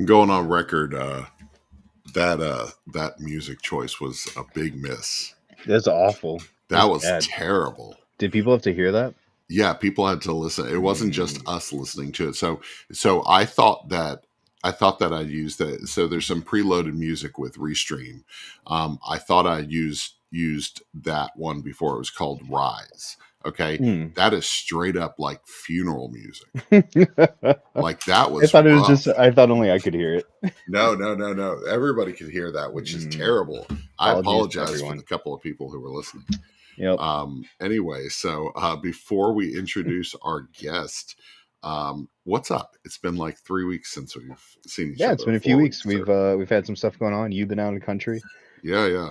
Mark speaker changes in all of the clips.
Speaker 1: I'm going on record. That music choice was a big miss.
Speaker 2: That's awful.
Speaker 1: That
Speaker 2: That's
Speaker 1: was
Speaker 2: bad.
Speaker 1: terrible.
Speaker 2: Did people have to hear that?
Speaker 1: Yeah, people had to listen. It wasn't just us listening to it. So I thought that I'd use that. So there's some preloaded music with Restream. I thought I used that one before. It was called Rise. Okay, that is straight up like funeral music. Like that was.
Speaker 2: I thought it was
Speaker 1: rough.
Speaker 2: just. I thought only I could hear it.
Speaker 1: No. Everybody could hear that, which is terrible. I apologize for the couple of people who were listening.
Speaker 2: Yep.
Speaker 1: Anyway, so before we introduce our guest, what's up? It's been like 3 weeks since we've seen each other.
Speaker 2: Yeah, it's been a few weeks. We've had some stuff going on. You've been out of the country.
Speaker 1: Yeah.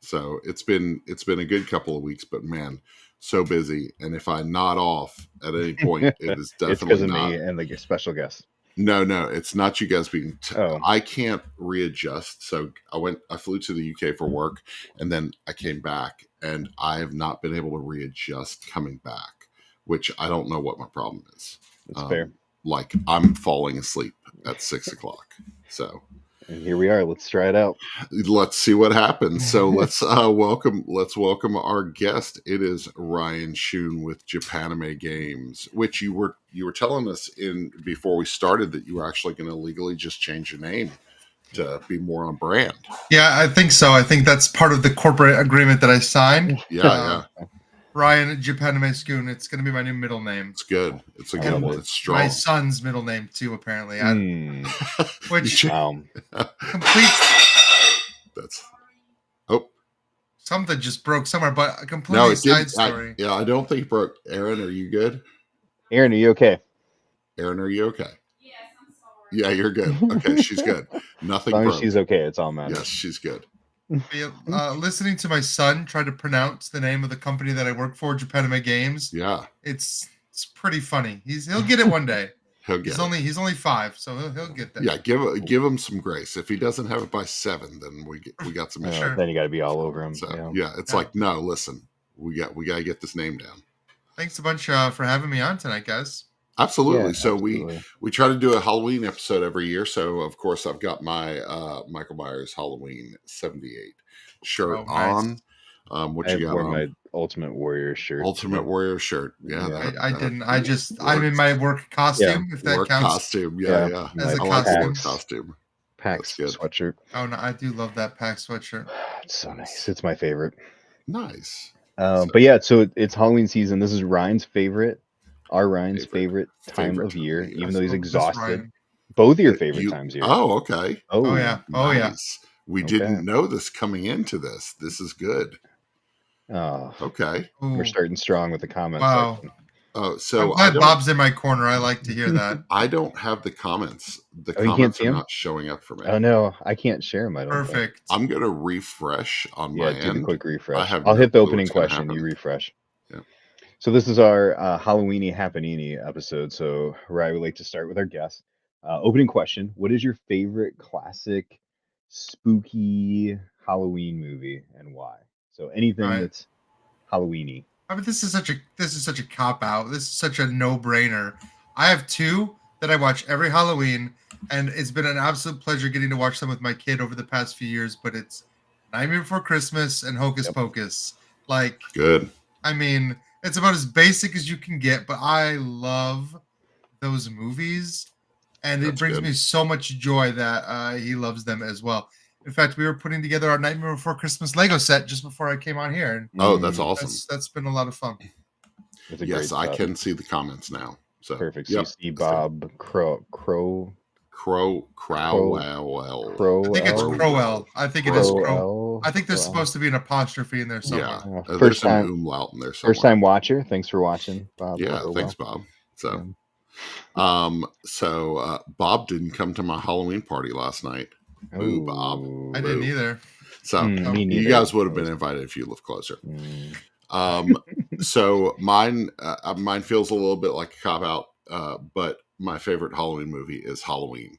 Speaker 1: So it's been a good couple of weeks, but man, so busy. And if I nod off at any point, it is definitely
Speaker 2: it's because of
Speaker 1: not
Speaker 2: me and the special guest.
Speaker 1: No, it's not you guys being. I can't readjust. So I flew to the UK for work, and then I came back, and I have not been able to readjust coming back, which I don't know what my problem is.
Speaker 2: That's fair.
Speaker 1: Like I'm falling asleep at 6:00. So.
Speaker 2: And here we are. Let's try it out.
Speaker 1: Let's see what happens. So let's welcome our guest. It is Ryan Schoon with Japanime Games, which you were telling us before we started that you were actually going to legally just change your name to be more on brand.
Speaker 3: Yeah, I think so. I think that's part of the corporate agreement that I signed.
Speaker 1: Yeah.
Speaker 3: Ryan Japanime Schoon. It's going to be my new middle name.
Speaker 1: It's good. It's a good one. It's strong.
Speaker 3: My son's middle name too, apparently. Which
Speaker 1: completes. That's
Speaker 3: something just broke somewhere, but a completely side story.
Speaker 1: I don't think it broke. Aaron, are you good?
Speaker 2: Aaron, are you okay?
Speaker 1: Aaron, are you okay? Yes, I'm sorry. Yeah, you're good. Okay, she's good. Nothing.
Speaker 2: As long as she's okay, it's all matters.
Speaker 1: Yes, she's good.
Speaker 3: Listening to my son try to pronounce the name of the company that I work for, Japanime Games.
Speaker 1: Yeah,
Speaker 3: it's pretty funny. He'll get it one day. He's only 5, so he'll get that.
Speaker 1: Yeah, give him some grace. If he doesn't have it by 7, then we got some issues.
Speaker 2: Then you got to be all over him.
Speaker 1: So it's like, no, listen, we got to get this name down.
Speaker 3: Thanks a bunch for having me on tonight, guys.
Speaker 1: Absolutely. Yeah, so we try to do a Halloween episode every year. So of course I've got my Michael Myers Halloween 78 shirt on. What you got on?
Speaker 2: My Ultimate Warrior shirt.
Speaker 1: Ultimate Warrior shirt. Yeah.
Speaker 3: I didn't. I'm in my work costume. If that
Speaker 1: work
Speaker 3: counts.
Speaker 1: Costume. Yeah.
Speaker 3: As a
Speaker 1: costume.
Speaker 2: PAX sweatshirt.
Speaker 3: Oh no, I do love that PAX sweatshirt.
Speaker 2: It's so nice. It's my favorite.
Speaker 1: Nice.
Speaker 2: But yeah, so it's Halloween season. This is Ryan's favorite. Ryan's favorite time of year, even though he's exhausted. Both of your favorite times of year.
Speaker 1: Oh, okay.
Speaker 3: Oh yeah. Oh
Speaker 1: nice. Yeah. We didn't know this coming into this. This is good.
Speaker 2: Oh,
Speaker 1: okay.
Speaker 2: We're starting strong with the comments.
Speaker 3: Wow.
Speaker 2: Section.
Speaker 1: Oh, so
Speaker 3: I'm glad Bob's in my corner. I like to hear that.
Speaker 1: I don't have the comments. The comments are not showing up for me.
Speaker 2: Oh no, I can't share them. I don't.
Speaker 3: Perfect.
Speaker 2: Think.
Speaker 1: I'm gonna refresh on my end.
Speaker 2: Do the quick refresh. I'll hit the opening question. You refresh.
Speaker 1: Yeah.
Speaker 2: So this is our Halloweeny Happenini episode. So Ryan would like to start with our guest. Opening question: what is your favorite classic spooky Halloween movie and why? So anything that's Halloweeny.
Speaker 3: I mean, this is such a cop out. This is such a no-brainer. I have 2 that I watch every Halloween, and it's been an absolute pleasure getting to watch them with my kid over the past few years. But it's Nightmare Before Christmas and Hocus Pocus. Like,
Speaker 1: good.
Speaker 3: I mean, it's about as basic as you can get, but I love those movies, and it brings me so much joy that he loves them as well. In fact, we were putting together our Nightmare Before Christmas Lego set just before I came on here.
Speaker 1: Oh, that's awesome.
Speaker 3: That's been a lot of fun.
Speaker 1: Yes, I can see the comments now. So
Speaker 2: perfect. So you see Bob Crowell.
Speaker 3: I think it's Crowell. I think it is Crowell. I think there's supposed to be an apostrophe in there somewhere.
Speaker 1: Yeah, there's some umlaut in there somewhere.
Speaker 2: First time watcher. Thanks for watching, Bob.
Speaker 1: Yeah, thanks, Bob. So, Bob didn't come to my Halloween party last night. Boo, Bob.
Speaker 3: I didn't either.
Speaker 1: So you guys would have been invited if you lived closer. So mine feels a little bit like a cop out, but my favorite Halloween movie is Halloween.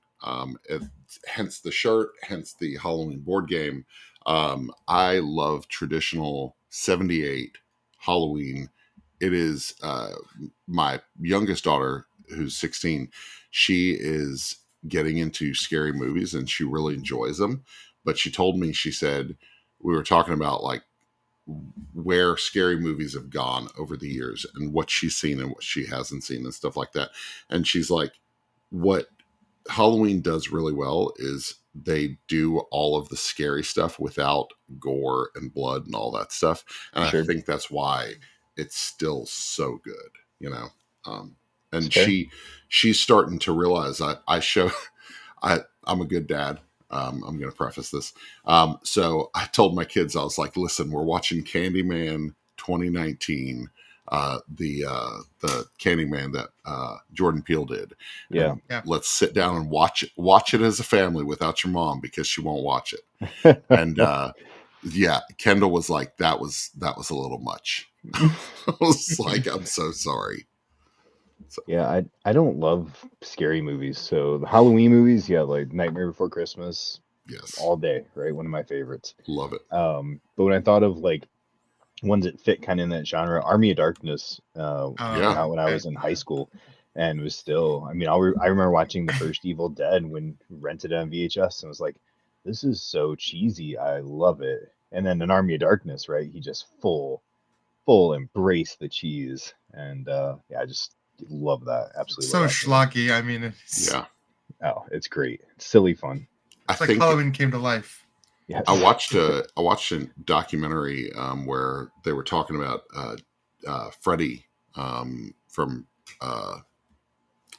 Speaker 1: Hence the shirt, hence the Halloween board game. I love traditional 78 Halloween. It is my youngest daughter, who's 16. She is getting into scary movies, and she really enjoys them. But she told me, she said, we were talking about like where scary movies have gone over the years and what she's seen and what she hasn't seen and stuff like that. And she's like, what Halloween does really well is they do all of the scary stuff without gore and blood and all that stuff. And I
Speaker 2: Sure.
Speaker 1: think that's why it's still so good, you know? And
Speaker 2: It's fair.
Speaker 1: she's starting to realize I show, I'm a good dad. I'm going to preface this. So I told my kids, I was like, listen, we're watching Candyman 2019, the Candyman that Jordan Peele did.
Speaker 2: Yeah.
Speaker 1: And
Speaker 3: Yeah.
Speaker 1: let's sit down and watch it as a family without your mom because she won't watch it. And yeah, Kendall was like, that was a little much. I was like, I'm so sorry. So,
Speaker 2: Yeah, I don't love scary movies. So the Halloween movies, yeah, like Nightmare Before Christmas,
Speaker 1: yes,
Speaker 2: all day, right? One of my favorites.
Speaker 1: love it.
Speaker 2: But when I thought of like ones that fit kind of in that genre, Army of Darkness came
Speaker 1: Yeah.
Speaker 2: out when I was in high school, and was still. I mean, I remember watching the first Evil Dead when rented it on VHS, and was like, this is so cheesy. I love it. And then in Army of Darkness, right? He just full embrace the cheese, and yeah, I just love that. Absolutely
Speaker 3: So
Speaker 2: love that movie.
Speaker 3: schlocky. I mean, it's
Speaker 1: Yeah.
Speaker 2: Oh, it's great. It's silly fun.
Speaker 1: I
Speaker 3: like
Speaker 1: think
Speaker 3: Halloween came to life.
Speaker 2: Yeah.
Speaker 1: I watched a documentary where they were talking about Freddy from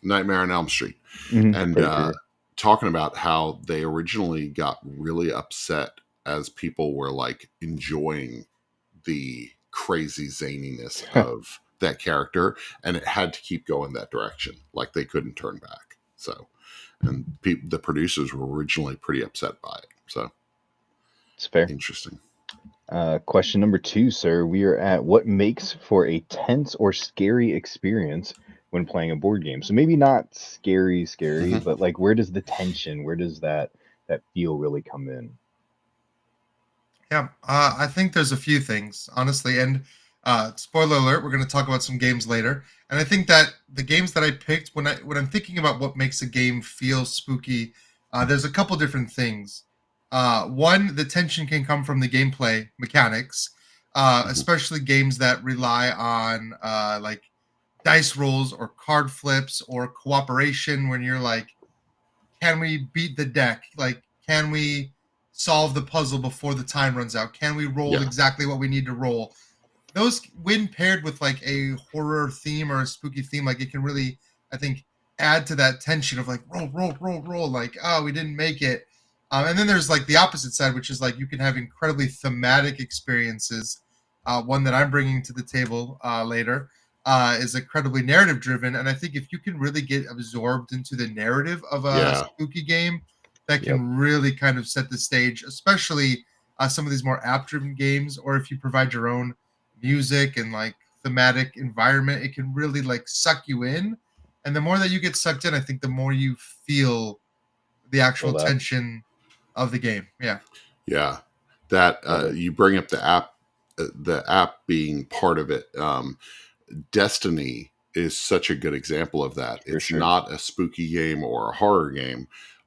Speaker 1: Nightmare on Elm Street,
Speaker 2: Mhm.
Speaker 1: and
Speaker 2: Freddy Krueger.
Speaker 1: talking about how they originally got really upset as people were like enjoying the crazy zaniness of that character, and it had to keep going that direction. Like they couldn't turn back. So, and the producers were originally pretty upset by it. So
Speaker 2: It's fair.
Speaker 1: interesting.
Speaker 2: Question number 2, sir. We are at what makes for a tense or scary experience when playing a board game? So maybe not scary,
Speaker 1: Mhm.
Speaker 2: but like where does the tension, where does that feel really come in?
Speaker 3: Yeah, I think there's a few things, honestly. And spoiler alert, we're going to talk about some games later. And I think that the games that I picked, when I'm thinking about what makes a game feel spooky, there's a couple different things. One, the tension can come from the gameplay mechanics,
Speaker 1: Mhm.
Speaker 3: especially games that rely on like dice rolls or card flips or cooperation. When you're like, can we beat the deck? Like, can we solve the puzzle before the time runs out? Can we roll
Speaker 1: Yeah.
Speaker 3: exactly what we need to roll? Those, when paired with like a horror theme or a spooky theme, like it can really, I think, add to that tension of like roll, like, oh, we didn't make it. And then there's like the opposite side, which is like you can have incredibly thematic experiences. One that I'm bringing to the table later is incredibly narrative driven, and I think if you can really get absorbed into the narrative of a
Speaker 1: Yeah.
Speaker 3: spooky game, that
Speaker 2: Yep.
Speaker 3: can really kind of set the stage, especially some of these more app driven games, or if you provide your own music and like thematic environment, it can really like suck you in. And the more that you get sucked in, I think the more you feel the
Speaker 2: Feel
Speaker 3: actual
Speaker 2: that.
Speaker 3: tension of the game. Yeah.
Speaker 1: Yeah. That
Speaker 2: Love it.
Speaker 1: you bring up the app being part of it. Destiny is such a good example of that.
Speaker 2: For
Speaker 1: It's
Speaker 2: sure.
Speaker 1: not a spooky game or a horror game,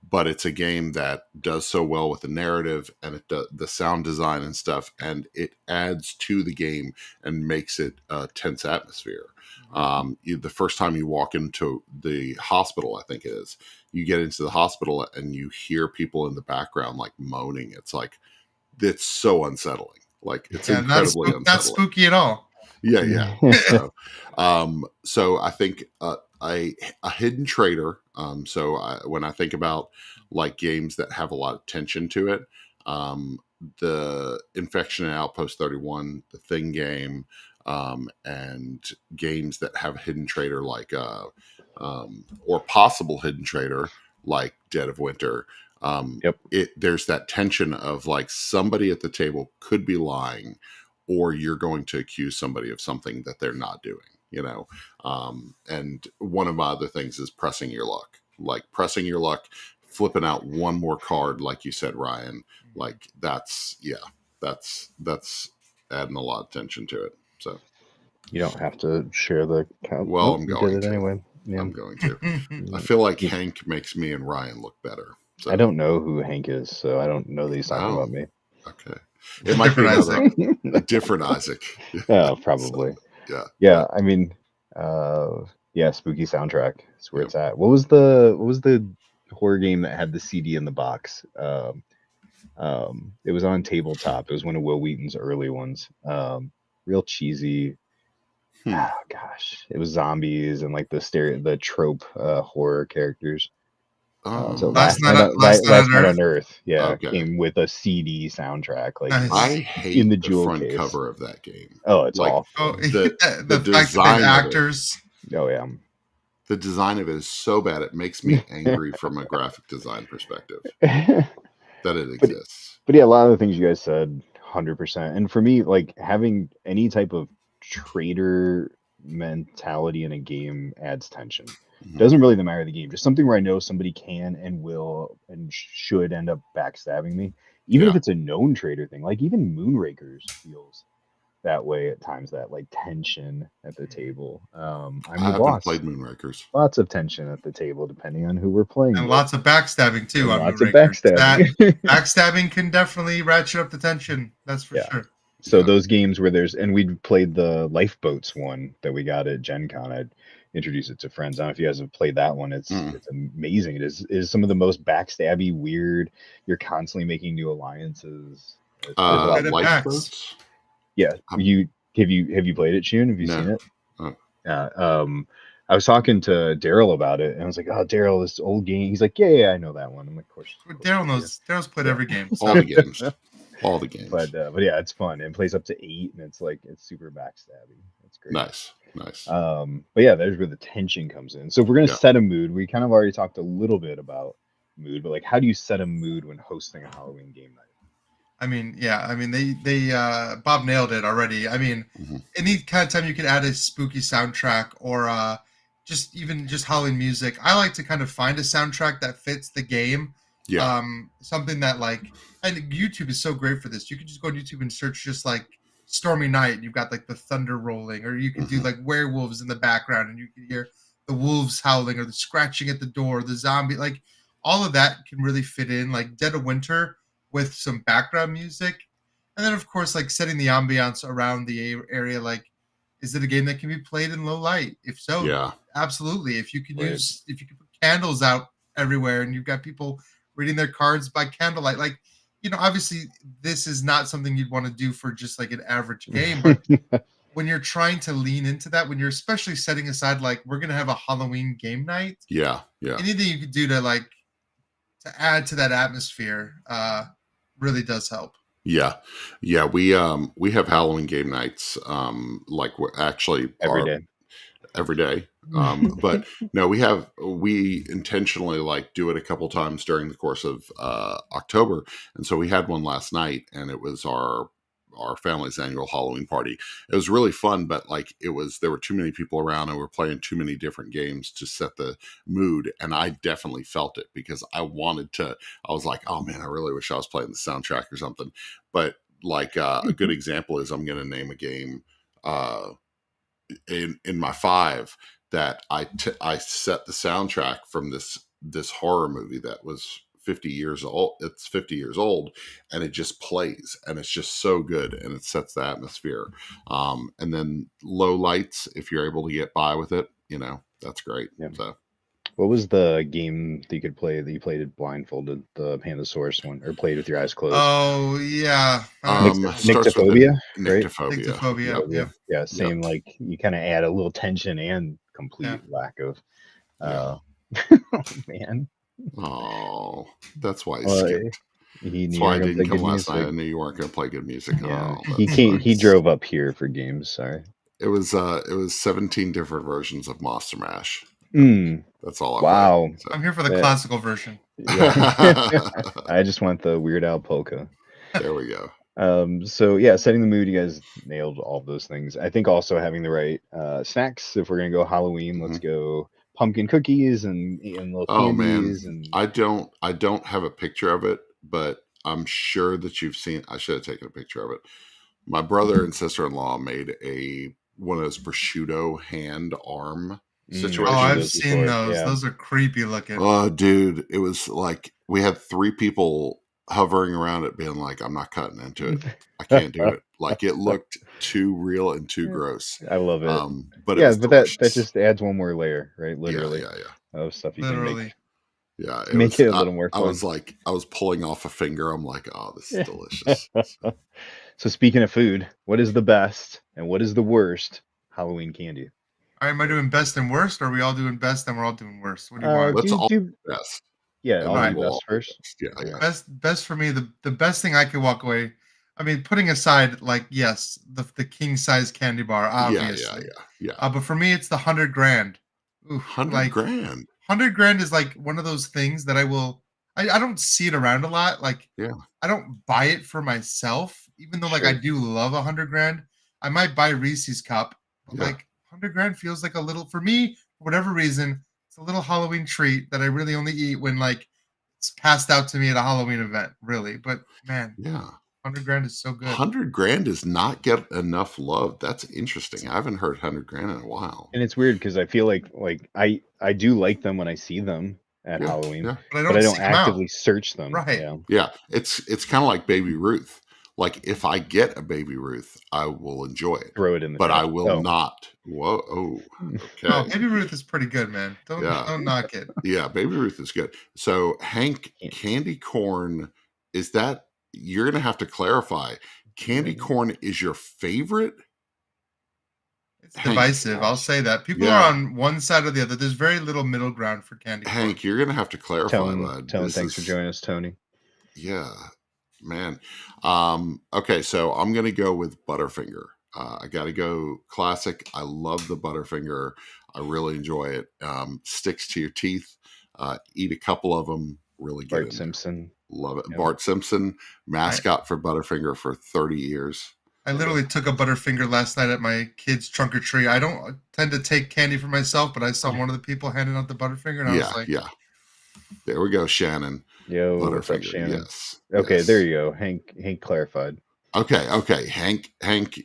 Speaker 1: but it's a game that does so well with the narrative and it does the sound design and stuff, and it adds to the game and makes it a tense atmosphere. The first time you walk into the hospital, I think it is, you get into the hospital and you hear people in the background like moaning. It's like, it's so unsettling. Like it's
Speaker 3: Yeah,
Speaker 1: incredibly
Speaker 3: not
Speaker 1: unsettling.
Speaker 3: spooky at all.
Speaker 1: Yeah, yeah. So I think a hidden traitor. When I think about like games that have a lot of tension to it, the Infection and Outpost 31, the Thing game, and games that have a hidden traitor like or possible hidden traitor like Dead of Winter.
Speaker 2: Yep.
Speaker 1: There's that tension of like somebody at the table could be lying, or you're going to accuse somebody of something that they're not doing, you know. And one of my other things is pressing your luck, like pressing your luck, flipping out one more card, like you said, Ryan. Like that's adding a lot of tension to it. So,
Speaker 2: You don't have to share the count.
Speaker 1: well,
Speaker 2: Nope,
Speaker 1: I'm
Speaker 2: you did
Speaker 1: going
Speaker 2: it
Speaker 1: to.
Speaker 2: anyway. Yeah.
Speaker 1: I'm going to. I feel like Hank makes me and Ryan look better. So.
Speaker 2: I don't know who Hank is, so I don't know that he's talking about me.
Speaker 1: Okay. It might be a different Isaac.
Speaker 2: Oh, probably.
Speaker 1: So,
Speaker 2: yeah. I mean, yeah, spooky soundtrack. That's where it's at. What was the horror game that had the CD in the box? It was on tabletop. It was one of Will Wheaton's early ones. Real cheesy. Oh, gosh, it was zombies and like the trope horror characters. So Last Night on Earth, came with a CD soundtrack, like
Speaker 1: I
Speaker 2: in
Speaker 1: hate
Speaker 2: the
Speaker 1: the
Speaker 2: jewel
Speaker 1: front
Speaker 2: case.
Speaker 1: cover of that game.
Speaker 2: Oh, it's
Speaker 1: like,
Speaker 2: awful.
Speaker 3: Oh,
Speaker 1: the design of actors.
Speaker 2: Oh yeah.
Speaker 1: The design of it is so bad it makes me angry from a graphic design perspective that it exists.
Speaker 2: But yeah, a lot of the things you guys said, 100%. And for me, like having any type of trader mentality in a game adds tension. Doesn't really matter the game, just something where I know somebody can and will and should end up backstabbing me, even if it's a known trader thing. Like even Moonrakers feels that way at times, that like tension at the table. I
Speaker 1: haven't played Moonrakers.
Speaker 2: Lots of tension at the table depending on who we're playing
Speaker 3: and
Speaker 2: with.
Speaker 3: Lots of backstabbing too.
Speaker 2: And lots of backstabbing.
Speaker 3: Backstabbing can definitely ratchet up the tension, that's for sure.
Speaker 2: So those games where and we'd played the Lifeboats one that we got at Gen Con. I'd introduce it to friends. I don't know if you guys have played that one. It's amazing. It is some of the most backstabby, weird. You're constantly making new alliances.
Speaker 1: Lifeboats?
Speaker 2: Yeah. Have you played it, Schoon? Have you seen it? I was talking to Daryl about it, and I was like, "Oh, Daryl, this old game." He's like, "Yeah, I know that one." I'm like, "Of course."
Speaker 3: Daryl knows. Daryl's played every game.
Speaker 1: So. All the games.
Speaker 2: But yeah, it's fun. It plays up to 8, and it's super backstabby. It's great.
Speaker 1: Nice.
Speaker 2: But yeah, there's where the tension comes in. So if we're gonna set a mood, we kind of already talked a little bit about mood, but like, how do you set a mood when hosting a Halloween game night?
Speaker 3: I mean, they Bob nailed it already. I mean, any kind of time you could add a spooky soundtrack or just Halloween music. I like to kind of find a soundtrack that fits the game.
Speaker 1: Yeah.
Speaker 3: Something that and YouTube is so great for this. You can just go on YouTube and search just like Stormy Night. You've got like the thunder rolling, or you can do like werewolves in the background, and you can hear the wolves howling or the scratching at the door, the zombie. Like all of that can really fit in. Like Dead of Winter with some background music, and then of course like setting the ambiance around the area. Like, is it a game that can be played in low light? If so, absolutely. If you could if you could put candles out everywhere, and you've got people reading their cards by candlelight, like, obviously this is not something you'd want to do for just like an average game, but when you're trying to lean into that, when you're especially setting aside like we're gonna have a Halloween game night, anything you could do to add to that atmosphere really does help. We
Speaker 1: have Halloween game nights like we're actually every day. But no, we intentionally do it a couple times during the course of October, and so we had one last night, and it was our family's annual Halloween party. It was really fun, but there were too many people around, and we were playing too many different games to set the mood, and I definitely felt it because I was like, oh man, I really wish I was playing the soundtrack or something. But a good example is I'm going to name a game in my 5 that I set the soundtrack from this horror movie that was 50 years old. It's 50 years old, and it just plays, and it's just so good, and it sets the atmosphere. And then low lights, if you're able to get by with it, that's great. So.
Speaker 2: What was the game that you could play that you played it blindfolded? The Pandasaurus one, or played with your eyes closed?
Speaker 3: Oh yeah,
Speaker 2: Nyctophobia, right?
Speaker 3: Nyctophobia.
Speaker 2: Yeah, same. Like you kind of add a little tension and complete lack of. Oh man.
Speaker 1: Oh, that's why he skipped. That's why I didn't come last night. I knew you weren't going to play good music.
Speaker 2: Yeah. He drove up here for games. Sorry.
Speaker 1: It was 17 different versions of Monster Mash. That's all.
Speaker 2: Wow.
Speaker 1: So.
Speaker 3: I'm here for the classical version.
Speaker 2: I just want the Weird Al polka.
Speaker 1: There we go.
Speaker 2: So yeah, setting the mood, you guys nailed all of those things. I think also having the right snacks. If we're gonna go Halloween, let's go pumpkin cookies and little candies. And
Speaker 1: I don't have a picture of it, but I'm sure that you've seen. I should have taken a picture of it. My brother and sister-in-law made one of those prosciutto hand arm
Speaker 3: Oh,
Speaker 2: I've seen
Speaker 1: situation.
Speaker 3: I've
Speaker 2: those
Speaker 3: seen
Speaker 2: before.
Speaker 3: those.
Speaker 2: Yeah.
Speaker 3: Those are creepy looking.
Speaker 1: Oh, dude, it was like we had 3 people hovering around it being like, "I'm not cutting into it. I can't do it." Like, it looked too real and too gross.
Speaker 2: I love it.
Speaker 1: But it
Speaker 2: Yeah,
Speaker 1: was
Speaker 2: but that
Speaker 1: delicious.
Speaker 2: just adds one more layer, right?
Speaker 1: Yeah,
Speaker 2: Literally,
Speaker 1: yeah, yeah.
Speaker 2: of stuff you can make
Speaker 3: Literally.
Speaker 1: Yeah,
Speaker 2: to
Speaker 1: it
Speaker 2: make
Speaker 1: was
Speaker 2: it a little more
Speaker 1: I was
Speaker 2: fun.
Speaker 1: like I was pulling off a finger. I'm like, "Oh, this is delicious." So,
Speaker 2: So speaking of food, what is the best and what is the worst Halloween candy?
Speaker 3: All right, am I doing best and worst, or are we all doing best and we're all doing worst? What do you want?
Speaker 1: let's all
Speaker 2: Do
Speaker 1: do best,
Speaker 2: yeah,
Speaker 1: and
Speaker 2: I'll
Speaker 3: All
Speaker 1: then
Speaker 2: do
Speaker 3: right,
Speaker 1: we'll all
Speaker 2: best
Speaker 1: do
Speaker 2: first.
Speaker 1: best. Yeah,
Speaker 2: All
Speaker 1: yeah.
Speaker 2: right.
Speaker 3: best for me. The best thing I could walk away. I mean, putting aside like yes, the king size candy bar,
Speaker 1: Yeah, yeah,
Speaker 3: obviously.
Speaker 1: yeah, yeah.
Speaker 3: But for me, it's the 100 grand. Ooh,
Speaker 1: 100
Speaker 3: like
Speaker 1: grand.
Speaker 3: 100 grand is like one of those things that I don't see it around a lot. Like
Speaker 1: Yeah,
Speaker 3: I don't buy it for myself, even though like I
Speaker 2: Sure.
Speaker 3: do love 100 grand. I might buy Reese's cup, but
Speaker 1: yeah,
Speaker 3: like 100 grand feels like a little for me, for whatever reason, it's a little Halloween treat that I really only eat when like it's passed out to me at a Halloween event, really. But man,
Speaker 1: yeah.
Speaker 3: 100 grand is so good.
Speaker 1: 100 grand does not get enough love. That's interesting. I haven't heard 100 grand in a while.
Speaker 2: And it's weird because I feel like I do like them when I see them at
Speaker 1: Yeah,
Speaker 2: Halloween,
Speaker 1: yeah,
Speaker 3: But I
Speaker 2: but I
Speaker 3: don't
Speaker 2: don't
Speaker 3: seek them out.
Speaker 2: actively search them.
Speaker 3: Right.
Speaker 2: Yeah.
Speaker 1: yeah. It's kind of like Baby Ruth. Like, if I get a Baby Ruth, I will enjoy it,
Speaker 2: Throw it in the
Speaker 1: but I
Speaker 2: trash.
Speaker 1: will
Speaker 2: Oh.
Speaker 1: not. Whoa, oh,
Speaker 3: Oh,
Speaker 1: okay.
Speaker 3: Baby Ruth is pretty good, man. Don't
Speaker 1: Yeah,
Speaker 3: don't knock it.
Speaker 1: yeah. Baby Ruth is good. So, Hank,
Speaker 2: Can't-
Speaker 1: candy corn, is that, you're going to have to clarify. Candy corn is your favorite,
Speaker 3: It's
Speaker 1: Hank?
Speaker 3: divisive. I'll say that. People are
Speaker 1: Yeah.
Speaker 3: on one side or the other. There's very little middle ground for candy corn.
Speaker 1: Hank, you're going to have to clarify, bud.
Speaker 2: Tone,
Speaker 1: This
Speaker 2: thanks for
Speaker 1: is,
Speaker 2: joining us, Tony.
Speaker 1: yeah, man. Okay, so I'm gonna go with Butterfinger. I gotta go classic. I love the Butterfinger. I really enjoy it. Sticks to your teeth. Eat a couple of them. Really get
Speaker 2: Bart
Speaker 1: in there.
Speaker 2: Simpson.
Speaker 1: Love it.
Speaker 2: Yep.
Speaker 1: Bart Simpson,
Speaker 3: I,
Speaker 1: mascot for Butterfinger for 30 years.
Speaker 3: I literally took a Butterfinger last night at my kid's trunk or treat. I don't tend to take candy for myself, but I saw one of the people handing out the Butterfinger, and I was
Speaker 1: Yeah,
Speaker 3: like,
Speaker 1: yeah. There we go, Shannon.
Speaker 2: Yo, what's up,
Speaker 1: Butterfinger.
Speaker 2: Shannon?
Speaker 1: Yes.
Speaker 2: Okay,
Speaker 1: Yes.
Speaker 2: there you go. Hank clarified.
Speaker 1: Okay. Hank,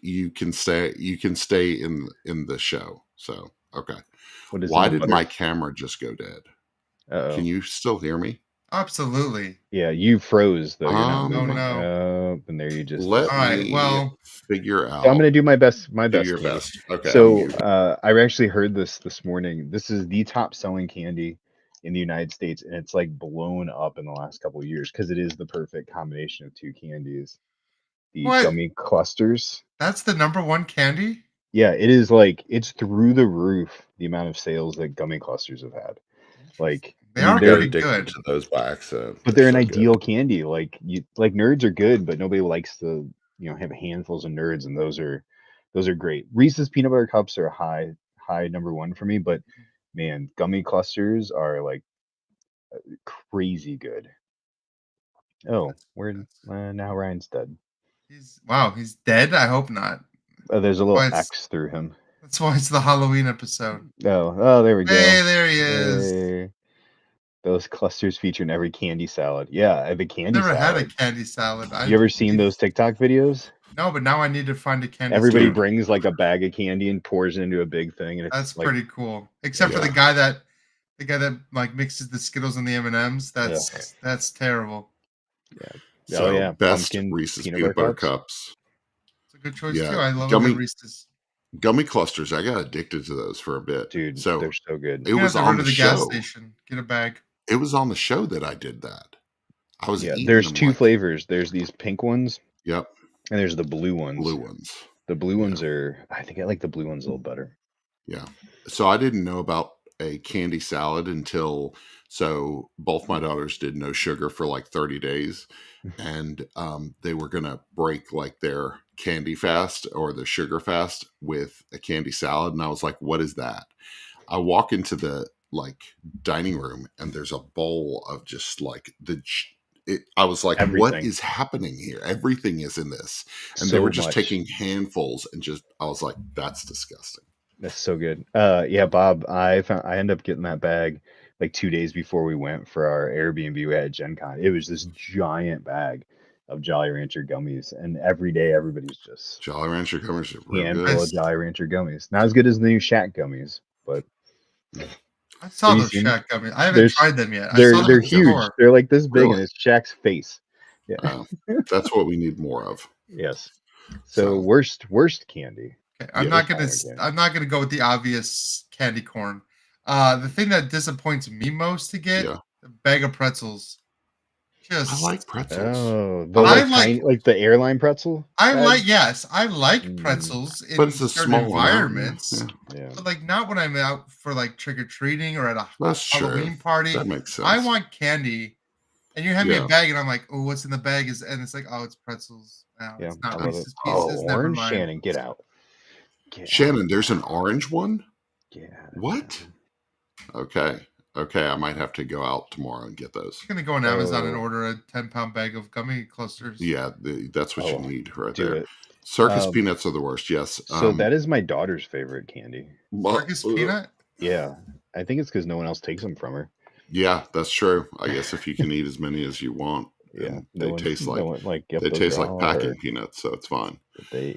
Speaker 1: you can stay in the show. So, okay.
Speaker 2: What is
Speaker 1: Why
Speaker 2: in the
Speaker 1: did
Speaker 2: butter?
Speaker 1: my camera just go dead?
Speaker 2: Uh-oh.
Speaker 1: Can you still hear me?
Speaker 3: absolutely.
Speaker 2: Yeah, you froze though. You're not
Speaker 3: Oh
Speaker 2: moving.
Speaker 3: no.
Speaker 2: And there you just
Speaker 1: Let
Speaker 3: All right.
Speaker 1: me
Speaker 3: Well,
Speaker 1: figure
Speaker 2: So I'm
Speaker 1: out.
Speaker 2: gonna do my best
Speaker 1: Do your
Speaker 2: candy.
Speaker 1: best. Okay, I'm
Speaker 2: So
Speaker 1: muted.
Speaker 2: I actually heard this morning. This is the top selling candy in the United States, and it's like blown up in the last couple of years because it is the perfect combination of two candies. The
Speaker 3: what?
Speaker 2: gummy clusters.
Speaker 3: That's the number one candy?
Speaker 2: Yeah, it is like it's through the roof the amount of sales that gummy clusters have had. Like,
Speaker 3: Interesting. They
Speaker 2: I mean,
Speaker 3: are
Speaker 1: I got
Speaker 3: pretty
Speaker 1: addicted
Speaker 3: good.
Speaker 1: to those by accident.
Speaker 2: but
Speaker 1: They're
Speaker 2: they're an
Speaker 1: so good.
Speaker 2: ideal candy. Like nerds are good, but nobody likes to, have handfuls of nerds, and those are great. Reese's peanut butter cups are high number one for me, but man, gummy clusters are like crazy good. Oh, where
Speaker 3: That's
Speaker 2: now Ryan's dead.
Speaker 3: he's dead. I hope not.
Speaker 2: There's a
Speaker 3: That's
Speaker 2: little
Speaker 3: why it's
Speaker 2: X through him.
Speaker 3: that's why it's the Halloween episode.
Speaker 2: Oh, there we go.
Speaker 3: Hey, there he is.
Speaker 2: Hey. Those clusters feature in every candy salad. Yeah, the candy
Speaker 3: Never had a
Speaker 2: salad.
Speaker 3: candy salad.
Speaker 2: You ever seen those TikTok videos?
Speaker 3: No, but now I need to find a candy
Speaker 2: Everybody
Speaker 3: salad.
Speaker 1: Dude.
Speaker 2: brings like a bag of candy and pours it into a big thing, and
Speaker 3: That's
Speaker 2: it's like,
Speaker 3: pretty cool. Except for
Speaker 1: Yeah.
Speaker 3: the guy that like mixes the Skittles and the M&Ms. That's terrible.
Speaker 1: So
Speaker 2: oh yeah,
Speaker 1: best
Speaker 2: pumpkin
Speaker 1: Reese's
Speaker 2: peanut butter cups.
Speaker 3: It's a good choice
Speaker 1: Yeah,
Speaker 3: too. I love a
Speaker 1: gummy
Speaker 3: good Reese's.
Speaker 1: gummy clusters. I got addicted to those for a bit.
Speaker 2: Dude,
Speaker 1: So
Speaker 2: they're so good.
Speaker 1: it
Speaker 3: You're gonna have
Speaker 1: was
Speaker 3: to
Speaker 1: on
Speaker 3: run to
Speaker 1: the
Speaker 3: the gas
Speaker 1: show.
Speaker 3: station, get a bag.
Speaker 1: It was on the show that I did that. I was
Speaker 2: Yeah,
Speaker 1: eating
Speaker 2: there's
Speaker 1: them
Speaker 2: two
Speaker 1: like,
Speaker 2: flavors. There's these pink ones,
Speaker 1: yep,
Speaker 2: and there's the blue ones.
Speaker 1: blue ones.
Speaker 2: The blue
Speaker 1: Yeah.
Speaker 2: ones are, I think I like the blue ones a little better.
Speaker 1: Yeah. So I didn't know about a candy salad until, so both my daughters did no sugar for like 30 days, and they were going to break like their candy fast or the sugar fast with a candy salad. And I was like, what is that? I walk into the like dining room and there's a bowl of just like I was like, what
Speaker 2: Everything.
Speaker 1: is happening here? Everything is in this. And they
Speaker 2: So
Speaker 1: were just
Speaker 2: much.
Speaker 1: taking handfuls and I was like, that's disgusting.
Speaker 2: That's so good. Yeah, Bob, I ended up getting that bag like 2 days before we went for our Airbnb we had at Gen Con. It was this giant bag of Jolly Rancher gummies, and every day everybody's just
Speaker 1: Jolly Rancher gummies are real
Speaker 2: handful
Speaker 1: good.
Speaker 2: of Jolly Rancher gummies. Not as good as the new Shack gummies, but
Speaker 3: I saw
Speaker 2: Have you
Speaker 3: those
Speaker 2: seen?
Speaker 3: Shaq gummies. I haven't
Speaker 2: There's
Speaker 3: tried them yet. I saw them
Speaker 2: they're
Speaker 3: at the
Speaker 2: huge.
Speaker 3: store.
Speaker 2: They're like this big, and
Speaker 1: Really?
Speaker 2: it's Shaq's face. Yeah.
Speaker 1: That's what we need more of.
Speaker 2: Yes. So
Speaker 1: So
Speaker 2: worst candy.
Speaker 3: Okay,
Speaker 1: Yeah.
Speaker 2: Candy.
Speaker 3: I'm not gonna go with the obvious candy corn. The thing that disappoints me most to get
Speaker 1: Yeah.
Speaker 3: a bag of pretzels.
Speaker 1: I
Speaker 3: Just
Speaker 1: like pretzels.
Speaker 2: Oh, the
Speaker 3: I
Speaker 2: like
Speaker 3: like
Speaker 2: tiny, like the airline pretzel bag.
Speaker 3: yes, I like
Speaker 2: Mm,
Speaker 3: pretzels
Speaker 1: But
Speaker 3: in
Speaker 1: it's a
Speaker 3: certain
Speaker 1: small amount. Yeah.
Speaker 3: environments,
Speaker 2: yeah.
Speaker 3: but like not when I'm out for like trick or treating or at a
Speaker 1: That's true.
Speaker 3: Halloween party.
Speaker 1: That makes
Speaker 3: I
Speaker 1: sense.
Speaker 3: want candy, and you hand me a
Speaker 1: Yeah.
Speaker 3: bag, and I'm like, oh, what's in the bag? And it's like, oh, it's pretzels. No,
Speaker 2: Yeah,
Speaker 3: it's
Speaker 2: I
Speaker 3: not
Speaker 2: love it.
Speaker 3: Reese's
Speaker 2: Oh,
Speaker 3: Pieces. Never
Speaker 2: orange
Speaker 3: mind.
Speaker 2: Shannon, get out. Get out.
Speaker 1: Shannon, there's an orange one?
Speaker 2: Get out.
Speaker 1: What? Okay. Okay, I might have to go out tomorrow and get those.
Speaker 3: I'm gonna go on Amazon and
Speaker 2: Oh.
Speaker 3: order a 10-pound bag of gummy clusters.
Speaker 1: Yeah, that's what you
Speaker 2: Oh,
Speaker 1: need right
Speaker 2: do
Speaker 1: there.
Speaker 2: it.
Speaker 1: Circus peanuts are the worst. Yes.
Speaker 2: So that is my daughter's favorite candy.
Speaker 3: Circus peanut?
Speaker 2: Yeah, I think it's because no one else takes them from her.
Speaker 1: Yeah, that's true. I guess if you can eat as many as you want,
Speaker 2: Yeah,
Speaker 1: and they taste like
Speaker 2: yep,
Speaker 1: they
Speaker 2: those
Speaker 1: taste
Speaker 2: are
Speaker 1: like
Speaker 2: all
Speaker 1: packing
Speaker 2: her.
Speaker 1: peanuts, so it's fine.
Speaker 2: They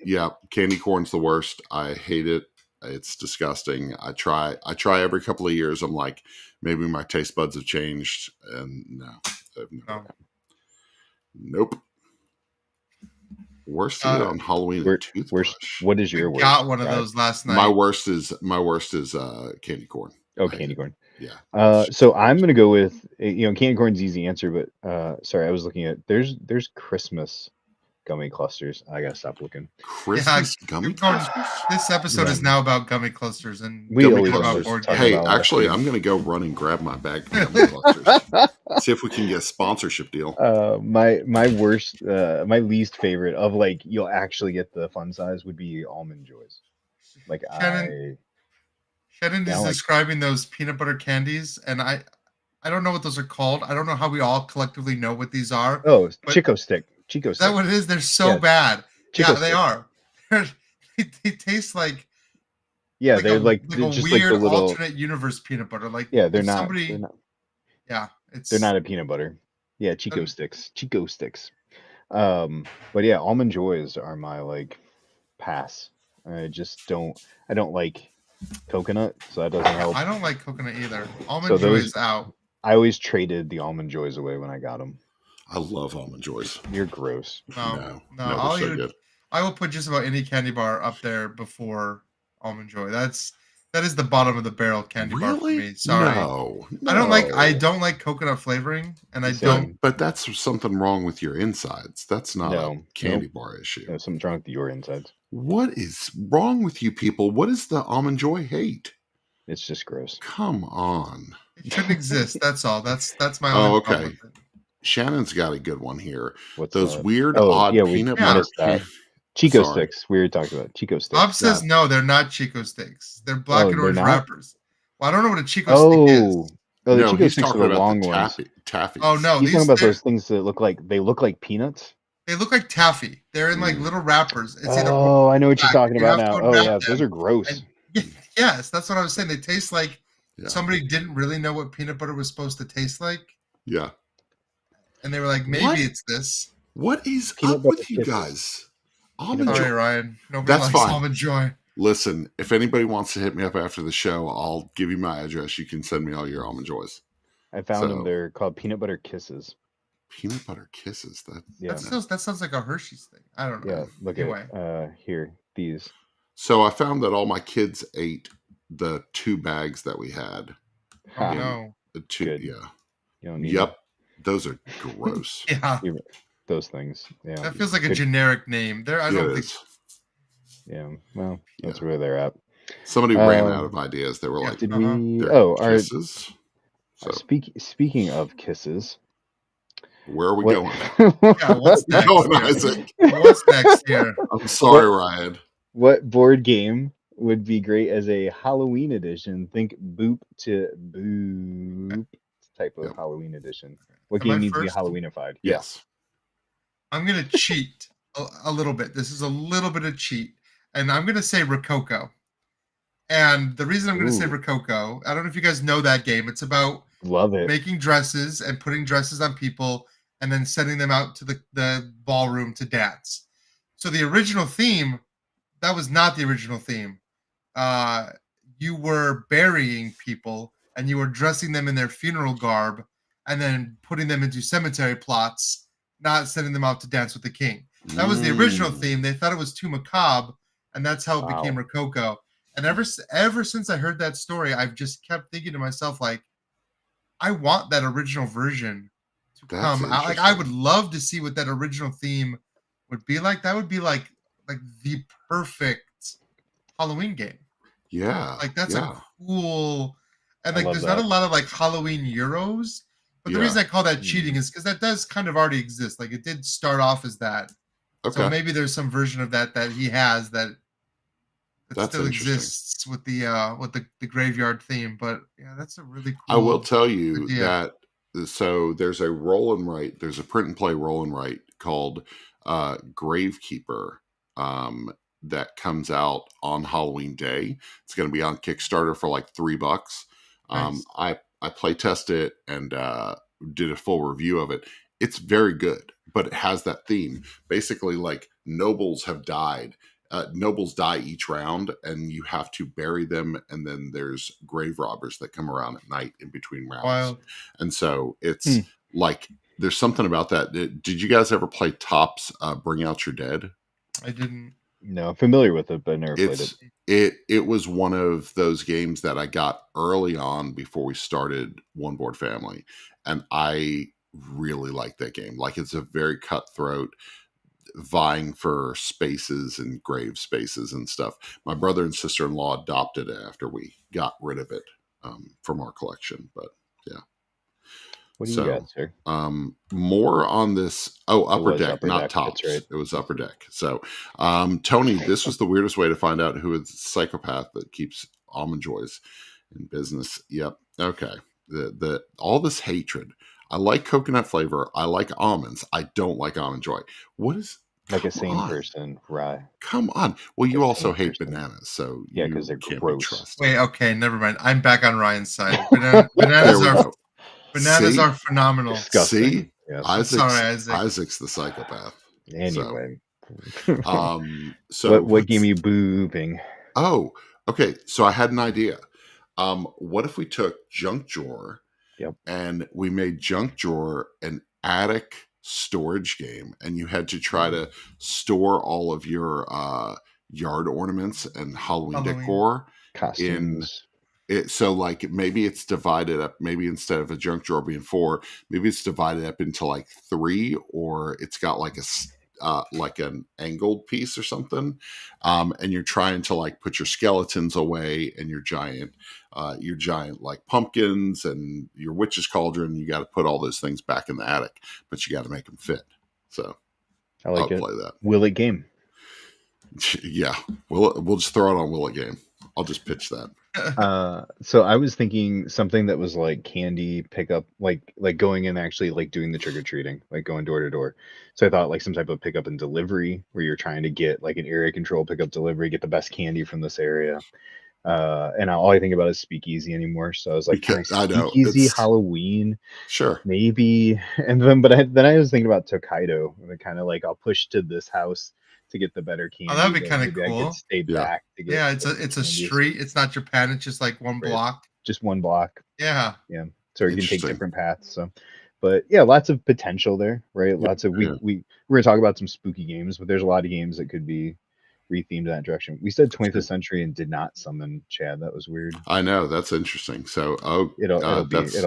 Speaker 1: Yeah, candy corn's the worst. I hate it. It's disgusting. I try every couple of years. I'm like, maybe my taste buds have changed, and no, I've never.
Speaker 3: No.
Speaker 1: Nope. Worst to get on Halloween, a toothbrush.
Speaker 2: What is
Speaker 3: We
Speaker 2: your worst?
Speaker 3: got one of
Speaker 2: Right?
Speaker 3: those last night.
Speaker 1: My worst is candy corn.
Speaker 2: Oh,
Speaker 1: I hate
Speaker 2: candy
Speaker 1: it.
Speaker 2: corn.
Speaker 1: Yeah.
Speaker 2: So I'm gonna go with candy corn's easy answer, but sorry, I was looking at there's Christmas gummy clusters. I gotta stop looking.
Speaker 1: Christmas gummy clusters?
Speaker 3: This episode is now about gummy clusters and
Speaker 2: We
Speaker 1: Gummy
Speaker 2: always
Speaker 1: clusters.
Speaker 3: about board
Speaker 2: talk
Speaker 3: games.
Speaker 1: Hey,
Speaker 2: about all the
Speaker 1: actually,
Speaker 2: food.
Speaker 1: I'm going to go run and grab my bag of gummy clusters. See if we can get a sponsorship deal.
Speaker 2: My worst, my least favorite of like you'll actually get the fun size would be almond joys. Like
Speaker 3: Shannon is
Speaker 2: don't like-
Speaker 3: describing those peanut butter candies, and I don't know what those are called. I don't know how we all collectively know what these are.
Speaker 2: oh
Speaker 3: but
Speaker 2: Chico stick.
Speaker 3: Is that what it is? They're so
Speaker 2: Yeah.
Speaker 3: bad.
Speaker 2: Chico
Speaker 3: Yeah, they
Speaker 2: stick.
Speaker 3: are. They taste like
Speaker 2: They're like
Speaker 3: a
Speaker 2: just
Speaker 3: weird
Speaker 2: like the little
Speaker 3: alternate universe peanut butter. Like
Speaker 2: they're
Speaker 3: if
Speaker 2: not
Speaker 3: somebody,
Speaker 2: they're not
Speaker 3: yeah, it's
Speaker 2: they're not a peanut butter. Yeah, Chico sticks. But yeah, almond joys are my like pass. I don't like coconut, so that doesn't help.
Speaker 3: I don't like coconut either. Almond
Speaker 2: So
Speaker 3: joy
Speaker 2: those-
Speaker 3: is out.
Speaker 2: I always traded the almond joys away when I got them.
Speaker 1: I love almond joys.
Speaker 2: You're gross.
Speaker 3: No,
Speaker 1: they're
Speaker 3: I'll
Speaker 1: so
Speaker 3: eat
Speaker 1: good.
Speaker 3: I will put just about any candy bar up there before almond joy. That is the bottom of the barrel candy bar for me. Sorry.
Speaker 1: No,
Speaker 3: I don't like coconut flavoring, and I
Speaker 2: Same.
Speaker 3: don't.
Speaker 1: But that's something wrong with your insides. That's not a candy bar issue.
Speaker 2: No, something's wrong with your insides.
Speaker 1: What is wrong with you people? What is the almond joy hate?
Speaker 2: It's just gross.
Speaker 1: Come on.
Speaker 3: It shouldn't exist. That's all. That's my
Speaker 1: Oh,
Speaker 3: only
Speaker 1: okay.
Speaker 3: problem with it.
Speaker 1: Shannon's got a good one here.
Speaker 2: What's
Speaker 1: Those
Speaker 2: that?
Speaker 1: weird,
Speaker 2: Oh,
Speaker 1: odd
Speaker 2: yeah, we
Speaker 1: peanut
Speaker 3: noticed
Speaker 1: butter.
Speaker 2: that. Chico
Speaker 1: Sorry.
Speaker 2: sticks. We were talking about Chico sticks.
Speaker 3: Bob says no, they're not Chico sticks. They're black
Speaker 2: Oh,
Speaker 3: and
Speaker 2: they're
Speaker 3: orange
Speaker 2: not?
Speaker 3: wrappers. Well, I don't know what a Chico stick is.
Speaker 2: Oh, the
Speaker 1: No,
Speaker 2: Chico
Speaker 1: he's
Speaker 2: sticks are
Speaker 1: talking
Speaker 2: the
Speaker 1: about
Speaker 2: long
Speaker 1: the
Speaker 2: ones.
Speaker 1: taffy.
Speaker 3: Oh no,
Speaker 2: He's talking about
Speaker 3: they're-
Speaker 2: those things that look like peanuts.
Speaker 3: They look like taffy. They're in like little wrappers. It's either
Speaker 2: Oh, I know what you're
Speaker 3: black.
Speaker 2: talking
Speaker 3: You
Speaker 2: about
Speaker 3: have
Speaker 2: now.
Speaker 3: to
Speaker 2: Oh
Speaker 3: unwrap
Speaker 2: yeah,
Speaker 3: them.
Speaker 2: those are gross.
Speaker 3: And- yes, that's what I was saying. They taste like
Speaker 1: Yeah.
Speaker 3: somebody didn't really know what peanut butter was supposed to taste like,
Speaker 1: Yeah.
Speaker 3: and they were like, maybe
Speaker 1: What?
Speaker 3: it's this.
Speaker 1: What is
Speaker 2: Peanut
Speaker 1: up
Speaker 2: butter
Speaker 1: with you
Speaker 2: kisses.
Speaker 1: guys? Almond
Speaker 3: Sorry,
Speaker 1: joy.
Speaker 3: Ryan. Nobody
Speaker 1: That's
Speaker 3: likes
Speaker 1: fine.
Speaker 3: almond joy.
Speaker 1: Listen, if anybody wants to hit me up after the show, I'll give you my address. You can send me all your almond joys.
Speaker 2: I found them.
Speaker 1: So-
Speaker 2: They're called peanut butter kisses.
Speaker 1: Peanut butter kisses.
Speaker 2: Yeah,
Speaker 3: That sounds like a Hershey's thing. I don't know.
Speaker 2: yeah. Look
Speaker 3: Anyway.
Speaker 2: at it. Here, these.
Speaker 1: So I found that all my kids ate the 2 bags that we had.
Speaker 3: Oh
Speaker 2: Ha.
Speaker 3: no.
Speaker 1: The 2,
Speaker 2: Good.
Speaker 1: yeah.
Speaker 2: You don't need
Speaker 1: Yep. Those are gross.
Speaker 3: Yeah.
Speaker 2: those things. Yeah,
Speaker 3: That feels like a
Speaker 2: Good.
Speaker 3: generic name. There, I
Speaker 1: Yeah,
Speaker 3: don't
Speaker 1: it
Speaker 3: think.
Speaker 1: is.
Speaker 2: Yeah. Well, that's
Speaker 1: Yeah.
Speaker 2: where they're at.
Speaker 1: Somebody ran out of ideas. They were
Speaker 3: yeah.
Speaker 1: like,
Speaker 2: Did
Speaker 3: Uh-huh.
Speaker 2: we?
Speaker 1: they're
Speaker 2: Oh, our
Speaker 1: kisses. So
Speaker 2: speaking of kisses,
Speaker 1: where are we
Speaker 2: what-
Speaker 1: going?
Speaker 3: Yeah, what's next?
Speaker 1: Going,
Speaker 3: here?
Speaker 1: Isaac.
Speaker 3: What's next here?
Speaker 1: I'm sorry, Ryan.
Speaker 2: What board game would be great as a Halloween edition? Think Boop to Boop type of
Speaker 1: Yep.
Speaker 2: Halloween edition. What
Speaker 3: Am I
Speaker 2: game needs to be
Speaker 3: first?
Speaker 2: Halloweenified?
Speaker 1: Yes.
Speaker 3: I'm gonna cheat a little bit. This is a little bit of cheat, and I'm gonna say Rococo. And the reason I'm gonna say
Speaker 2: Ooh.
Speaker 3: Rococo, I don't know if you guys know that game. It's about
Speaker 2: Love it.
Speaker 3: making dresses and putting dresses on people, and then sending them out to the ballroom to dance. So the original theme, that was not the original theme. you were burying people and you were dressing them in their funeral garb and then putting them into cemetery plots, not sending them out to dance with the king. That was the original theme. They thought it was too macabre, and that's how it became
Speaker 2: Wow.
Speaker 3: Rococo. And ever since I heard that story, I've just kept thinking to myself, like, I want that original version to
Speaker 1: That's
Speaker 3: come out. Like, I would
Speaker 1: interesting.
Speaker 3: love to see what that original theme would be like. That would be like the perfect Halloween game.
Speaker 1: Yeah,
Speaker 3: Like, that's a
Speaker 1: yeah,
Speaker 3: cool, and
Speaker 2: I
Speaker 3: like
Speaker 2: love
Speaker 3: there's not a
Speaker 2: that.
Speaker 3: lot of like Halloween Euros. But the
Speaker 1: yeah.
Speaker 3: reason I call that cheating
Speaker 2: Mm.
Speaker 3: is because that does kind of already exist. Like, it did start off as that. So
Speaker 1: Okay,
Speaker 3: maybe there's some version of that he has that
Speaker 1: that's
Speaker 3: still
Speaker 1: interesting.
Speaker 3: exists with the graveyard theme. But yeah, that's a really
Speaker 1: I will
Speaker 3: cool
Speaker 1: tell you
Speaker 3: idea.
Speaker 1: that so there's a roll and write, there's a print and play roll and write called Gravekeeper that comes out on Halloween Day. It's going to be on Kickstarter for like $3.
Speaker 3: Nice.
Speaker 1: I play test it and did a full review of it. It's very good, but it has that theme. Basically, like nobles have died. Nobles die each round, and you have to bury them. And then there's grave robbers that come around at night in between rounds.
Speaker 3: Wild.
Speaker 1: And so it's
Speaker 2: Hmm.
Speaker 1: like there's something about that. Did you guys ever play Topps Bring Out Your Dead?
Speaker 3: I didn't.
Speaker 2: No, familiar with it, but never played it.
Speaker 1: It was one of those games that I got early on before we started One Board Family, and I really like that game. Like it's a very cutthroat, vying for spaces and grave spaces and stuff. My brother and sister in law adopted it after we got rid of it from our collection, but yeah.
Speaker 2: What do you
Speaker 1: So,
Speaker 2: got, sir?
Speaker 1: more on this. Oh,
Speaker 2: It
Speaker 1: Upper
Speaker 2: was
Speaker 1: Deck,
Speaker 2: Upper
Speaker 1: not
Speaker 2: Deck. That's right.
Speaker 1: Tops. It was Upper Deck. So, Tony, this was the weirdest way to find out who is the psychopath that keeps almond joys in business. Yep. Okay. The all this hatred. I like coconut flavor. I like almonds. I don't like almond joy. What is?
Speaker 2: Like a
Speaker 1: Come
Speaker 2: sane
Speaker 1: on.
Speaker 2: person, Rye.
Speaker 1: Come on. Well,
Speaker 2: Like
Speaker 1: you
Speaker 2: a
Speaker 1: also
Speaker 2: sane
Speaker 1: hate
Speaker 2: person.
Speaker 1: bananas, so
Speaker 2: Yeah, because
Speaker 1: you
Speaker 2: they're
Speaker 1: can't be
Speaker 2: gross.
Speaker 1: trusted.
Speaker 3: Wait, okay, never mind. I'm back on Ryan's side.
Speaker 1: There
Speaker 3: Bananas
Speaker 1: we
Speaker 3: are
Speaker 1: go.
Speaker 3: bananas
Speaker 1: See?
Speaker 3: are phenomenal.
Speaker 2: Disgusting.
Speaker 1: See?
Speaker 2: Yes.
Speaker 3: I'm sorry, Isaac.
Speaker 1: Isaac's the psychopath. So,
Speaker 2: Anyway.
Speaker 1: so
Speaker 2: What game are
Speaker 1: let's.
Speaker 2: you booping?
Speaker 1: Oh, okay. So I had an idea. What if we took Junk Drawer
Speaker 2: Yep.
Speaker 1: and we made Junk Drawer an attic storage game, and you had to try to store all of your yard ornaments and Halloween
Speaker 3: Halloween.
Speaker 1: decor in
Speaker 2: Costumes.
Speaker 1: it. So like maybe it's divided up. Maybe instead of a junk drawer being 4, maybe it's divided up into like 3, or it's got like like an angled piece or something, and you're trying to like put your skeletons away and your giant like pumpkins and your witch's cauldron. You got to put all those things back in the attic, but you got to make them fit. So
Speaker 2: I
Speaker 1: I'll
Speaker 2: like it.
Speaker 1: play that.
Speaker 2: Will It game.
Speaker 1: Yeah, we'll just throw it on Will It Game. I'll just pitch that.
Speaker 2: So I was thinking something that was like candy pickup, like going in actually like doing the trick or treating, like going door to door. So I thought like some type of pickup and delivery where you're trying to get like an area control pickup delivery, get the best candy from this area. And all I think about is speakeasy anymore. So I was like, can I
Speaker 1: Because I know
Speaker 2: speakeasy
Speaker 1: it's
Speaker 2: Halloween?
Speaker 1: sure.
Speaker 2: Maybe. And then I was thinking about Tokaido, and kind of like I'll push to this house to get the better
Speaker 3: Oh, that'd
Speaker 2: candy,
Speaker 3: be
Speaker 2: but
Speaker 3: kind of
Speaker 2: maybe I could
Speaker 3: cool.
Speaker 2: stay
Speaker 1: Yeah.
Speaker 2: back to get
Speaker 3: Yeah,
Speaker 2: the
Speaker 3: it's a
Speaker 2: candies.
Speaker 3: street. It's not Japan. It's just like one
Speaker 2: Right.
Speaker 3: block.
Speaker 2: Just one block.
Speaker 3: Yeah.
Speaker 2: Yeah. So you can take
Speaker 1: Interesting.
Speaker 2: different paths. So, but yeah, lots of potential there, right?
Speaker 1: Yeah,
Speaker 2: Lots of
Speaker 1: yeah.
Speaker 2: we're gonna talk about some spooky games, but there's a lot of games that could be rethemed that direction. We said 20th century and did not summon Chad. That was weird.
Speaker 1: I know that's interesting. So,
Speaker 2: It'll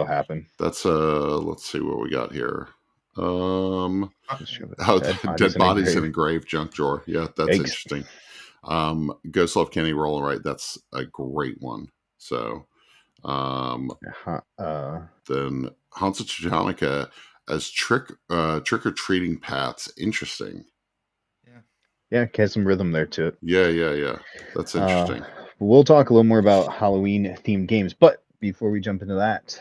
Speaker 2: happen.
Speaker 1: that's let's see what we got here.
Speaker 2: Just shove it.
Speaker 1: Oh, dead
Speaker 2: in a
Speaker 1: bodies in
Speaker 2: grave.
Speaker 1: a grave junk drawer. Yeah, that's
Speaker 2: Yikes.
Speaker 1: interesting. Ghost Love Kenny Roll Right. That's a great one. So, then Hansa Teutonica as trick or treating paths. Interesting.
Speaker 2: Yeah, it has some rhythm there to it.
Speaker 1: Yeah. That's interesting.
Speaker 2: We'll talk a little more about Halloween themed games, but before we jump into that,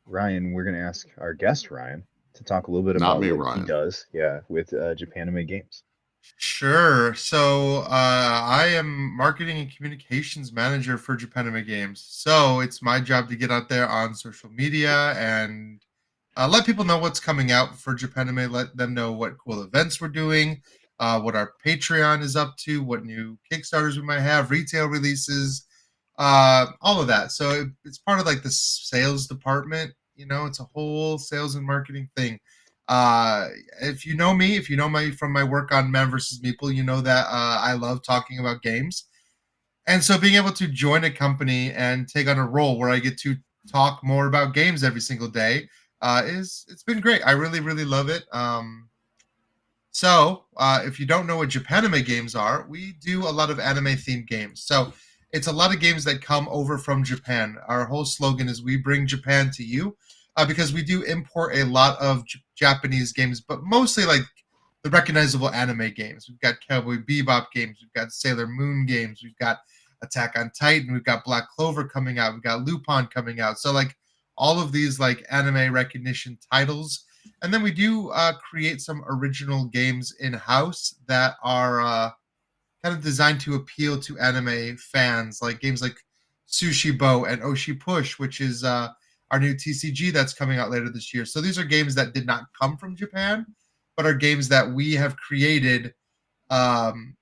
Speaker 2: Ryan, we're going to ask our guest Ryan to talk a little bit
Speaker 1: Not
Speaker 2: about
Speaker 1: me,
Speaker 2: what
Speaker 1: Ryan.
Speaker 2: he does, with Japanime Games.
Speaker 3: Sure. So I am marketing and communications manager for Japanime Games. So it's my job to get out there on social media and let people know what's coming out for Japanime. Let them know what cool events we're doing, what our Patreon is up to, what new Kickstarters we might have, retail releases, all of that. So it's part of like the sales department. You know, it's a whole sales and marketing thing. Uh, if you know me, if you know my from my work on Man vs. Meeple, you know that I love talking about games. And so being able to join a company and take on a role where I get to talk more about games every single day is it's been great. I really, really love it. If you don't know what Japanime Games are, we do a lot of anime themed games. So it's a lot of games that come over from Japan. Our whole slogan is "We bring Japan to you," because we do import a lot of Japanese games, but mostly like the recognizable anime games. We've got Cowboy Bebop games, we've got Sailor Moon games, we've got Attack on Titan, we've got Black Clover coming out, we've got Lupin coming out. So like all of these like anime recognition titles, and then we do create some original games in house that are kind of designed to appeal to anime fans, like games like Sushi Bo and Oshi Push, which is our new TCG that's coming out later this year. So these are games that did not come from Japan, but are games that we have created um,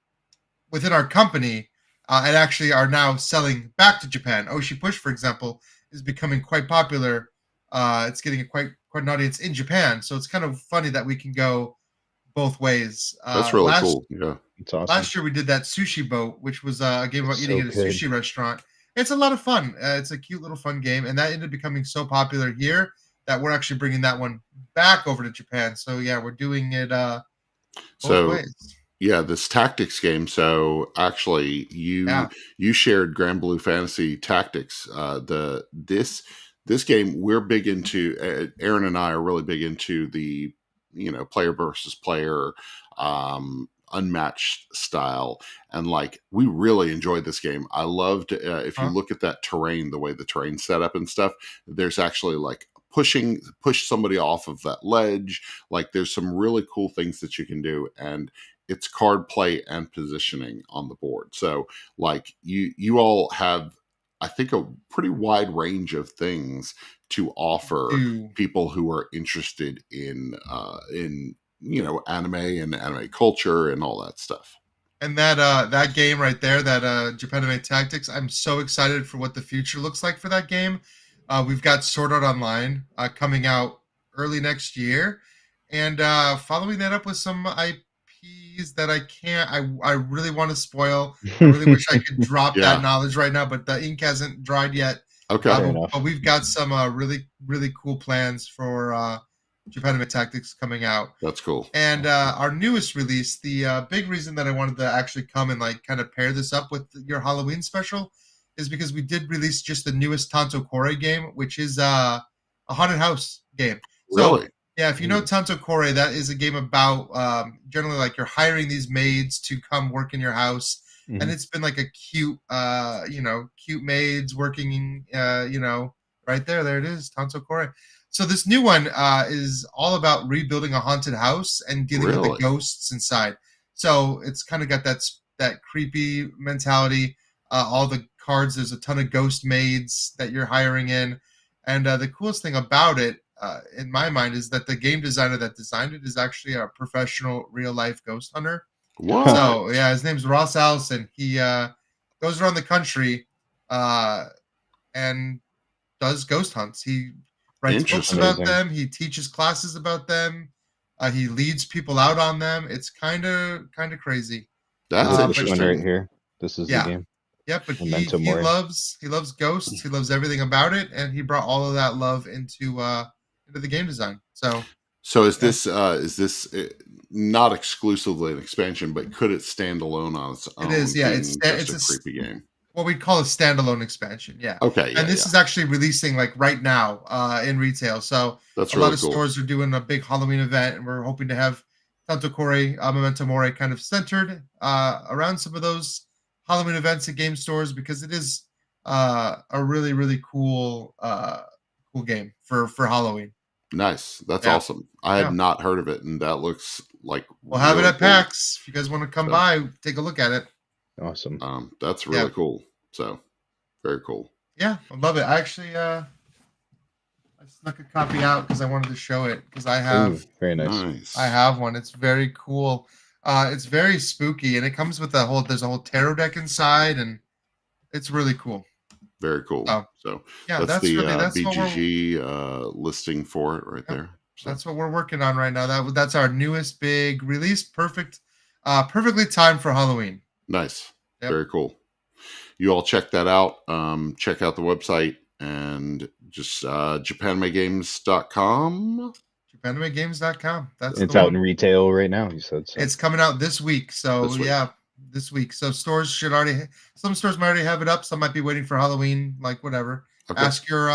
Speaker 3: within our company and actually are now selling back to Japan. Oshi Push, for example, is becoming quite popular. It's getting quite an audience in Japan, so it's kind of funny that we can go both ways.
Speaker 1: That's really cool. Yeah.
Speaker 2: It's awesome.
Speaker 3: Last year we did that Sushi Boat, which was a game about
Speaker 2: It's
Speaker 3: eating
Speaker 2: so
Speaker 3: at a
Speaker 2: good.
Speaker 3: sushi restaurant. It's a lot of fun. It's a cute little fun game, and that ended up becoming so popular here that we're actually bringing that one back over to Japan. So yeah, we're doing it both
Speaker 1: So
Speaker 3: ways.
Speaker 1: yeah, this tactics game. So actually,
Speaker 3: Yeah.
Speaker 1: you shared Grand Blue Fantasy Tactics. This game we're big into. Aaron and I are really big into the player versus player, unmatched style, and like we really enjoyed this game. I loved if you
Speaker 3: Huh?
Speaker 1: look at that terrain, the way the terrain's set up and stuff. There's actually like push somebody off of that ledge. Like there's some really cool things that you can do, and it's card play and positioning on the board. So like you all have, I think, a pretty wide range of things to offer
Speaker 3: Do
Speaker 1: people who are interested in anime and anime culture and all that stuff.
Speaker 3: And that game right there, that Japanime Tactics, I'm so excited for what the future looks like for that game. We've got Sword Art Online coming out early next year, and following that up with some IPs that I really want to spoil. I really wish I could drop that
Speaker 1: Yeah.
Speaker 3: knowledge right now, but the ink hasn't dried yet.
Speaker 1: Okay.
Speaker 2: Fair enough.
Speaker 3: But we've got some really really cool plans for Japanime Tactics coming out.
Speaker 1: That's cool.
Speaker 3: And our newest release, the big reason that I wanted to actually come and like kind of pair this up with your Halloween special is because we did release just the newest Tanto Kore game, which is a haunted house game. So
Speaker 1: Really?
Speaker 3: yeah, if you know Tanto Kore, that is a game about generally like you're hiring these maids to come work in your house, and
Speaker 2: Mhm.
Speaker 3: it's been like a cute, cute maids working, right there. There it is, Tanto Kore. So this new one is all about rebuilding a haunted house and dealing with the
Speaker 1: Really?
Speaker 3: ghosts inside. So it's kind of got that creepy mentality. All the cards, there's a ton of ghost maids that you're hiring in, and the coolest thing about it, in my mind, is that the game designer that designed it is actually a professional real life ghost hunter.
Speaker 1: What?
Speaker 3: So yeah, his name's Ross Allison. He goes around the country uh, and does ghost hunts. He writes books
Speaker 1: Interesting.
Speaker 3: about
Speaker 2: Amazing.
Speaker 3: them. He teaches classes about them. He leads people out on them. It's kind of crazy.
Speaker 1: That's
Speaker 2: This
Speaker 3: But
Speaker 2: one
Speaker 1: interesting.
Speaker 2: right here. This is the
Speaker 3: yeah,
Speaker 2: game.
Speaker 3: yep. But
Speaker 2: Memento
Speaker 3: he
Speaker 2: Mori.
Speaker 3: loves ghosts. He loves everything about it, and he brought all of that love into the game design. So
Speaker 1: So
Speaker 3: yeah.
Speaker 1: is this not exclusively an expansion, but could it stand alone on its
Speaker 3: It
Speaker 1: own,
Speaker 3: is, yeah.
Speaker 1: being just a creepy game?
Speaker 3: What we'd call a standalone expansion, yeah.
Speaker 1: Okay,
Speaker 3: And
Speaker 1: yeah,
Speaker 3: this
Speaker 1: yeah.
Speaker 3: is actually releasing like right now in retail. So
Speaker 1: That's
Speaker 3: a lot
Speaker 1: really
Speaker 3: of
Speaker 1: cool.
Speaker 3: stores are doing a big Halloween event, and we're hoping to have Tanto Core, Memento Mori kind of centered around some of those Halloween events at game stores because it is a really really cool game for Halloween.
Speaker 1: Nice. That's
Speaker 3: Yeah,
Speaker 1: awesome. I had
Speaker 3: yeah.
Speaker 1: not heard of it, and that looks like
Speaker 3: We'll have it
Speaker 1: really
Speaker 3: at
Speaker 1: cool.
Speaker 3: PAX if you guys want to come
Speaker 1: So,
Speaker 3: by, take a look at it.
Speaker 2: Awesome.
Speaker 1: that's
Speaker 3: Yeah,
Speaker 1: really cool. So, very cool.
Speaker 3: yeah, I love it. I actually I snuck a copy out because I wanted to show it because
Speaker 2: Ooh, very nice.
Speaker 1: Nice.
Speaker 3: I have one. It's very cool. It's very spooky, and it comes with there's a whole tarot deck inside, and it's really cool.
Speaker 1: Very cool.
Speaker 3: So
Speaker 1: So
Speaker 3: yeah,
Speaker 1: that's the
Speaker 3: that's what we're
Speaker 1: BGG listing for it right
Speaker 3: yep,
Speaker 1: there. So
Speaker 3: that's what we're working on right now. That's our newest big release. Perfectly timed for Halloween.
Speaker 1: nice.
Speaker 3: Yep.
Speaker 1: Very cool. You all check that out. Check out the website and just JapanimeGames.com
Speaker 3: JapanimeGames.com. That's
Speaker 2: It's
Speaker 3: the
Speaker 2: out
Speaker 3: one.
Speaker 2: in retail right now, you said so.
Speaker 3: It's coming out this week. So
Speaker 1: this week.
Speaker 3: yeah, this week. So stores should already. Some stores might already have it up. Some might be waiting for Halloween. Like whatever.
Speaker 1: Okay.
Speaker 3: Ask your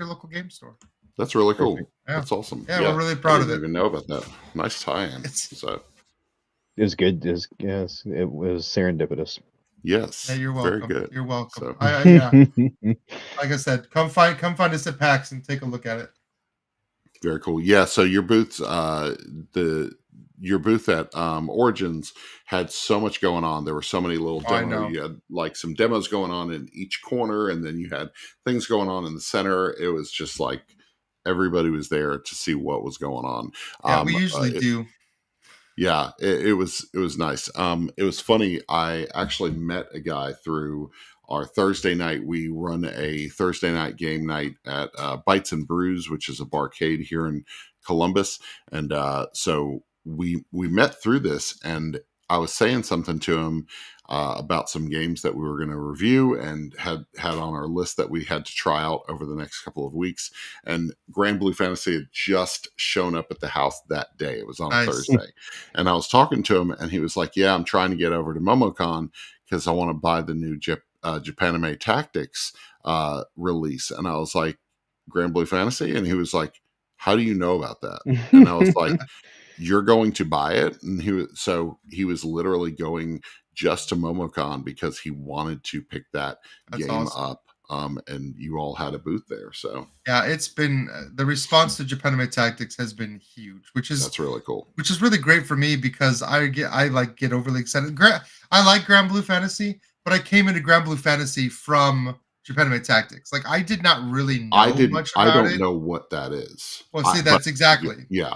Speaker 3: local game store.
Speaker 1: That's really cool.
Speaker 2: Perfect.
Speaker 3: Yeah.
Speaker 1: That's awesome.
Speaker 3: Yeah, we're really proud
Speaker 1: I
Speaker 3: of
Speaker 1: didn't
Speaker 3: it.
Speaker 1: even know about that. Nice tie-in.
Speaker 3: It's
Speaker 2: It was good. Yes, it was serendipitous.
Speaker 1: yes.
Speaker 3: yeah, you're
Speaker 1: Very
Speaker 3: welcome.
Speaker 1: good.
Speaker 3: You're welcome.
Speaker 1: So
Speaker 3: Yeah. Like I said, come find us at PAX and take a look at it.
Speaker 1: very cool. Yeah. So your booths, your booth at Origins had so much going on. There were so many little
Speaker 3: Oh, I
Speaker 1: demo.
Speaker 3: know.
Speaker 1: You had like some demos going on in each corner, and then you had things going on in the center. It was just like everybody was there to see what was going on.
Speaker 3: Yeah, we usually do.
Speaker 1: Yeah, it was nice. It was funny. I actually met a guy through our Thursday night. We run a Thursday night game night at Bites and Brews, which is a barcade here in Columbus, and so we met through this. And I was saying something to him about some games that we were going to review and had on our list that we had to try out over the next couple of weeks. And Grand Blue Fantasy had just shown up at the house that day. It was on a
Speaker 3: Nice.
Speaker 1: Thursday. And I was talking to him, and he was like, yeah, I'm trying to get over to MomoCon because I want to buy the new Japanime Tactics release. And I was like, Grand Blue Fantasy? And he was like, how do you know about that? And I was like, you're going to buy it? And he was literally going just to MomoCon because he wanted to pick that
Speaker 3: That's
Speaker 1: game
Speaker 3: awesome.
Speaker 1: up. And you all had a booth there. So
Speaker 3: yeah, it's been the response to Japanime Tactics has been huge,
Speaker 1: that's really cool.
Speaker 3: which is really great for me because I get overly excited. I like Grand Blue Fantasy, but I came into Grand Blue Fantasy from Japanime Tactics. Like I did not really know much
Speaker 1: I
Speaker 3: about
Speaker 1: don't
Speaker 3: it.
Speaker 1: know what that is.
Speaker 3: Well, see,
Speaker 1: But
Speaker 3: that's exactly.
Speaker 1: yeah.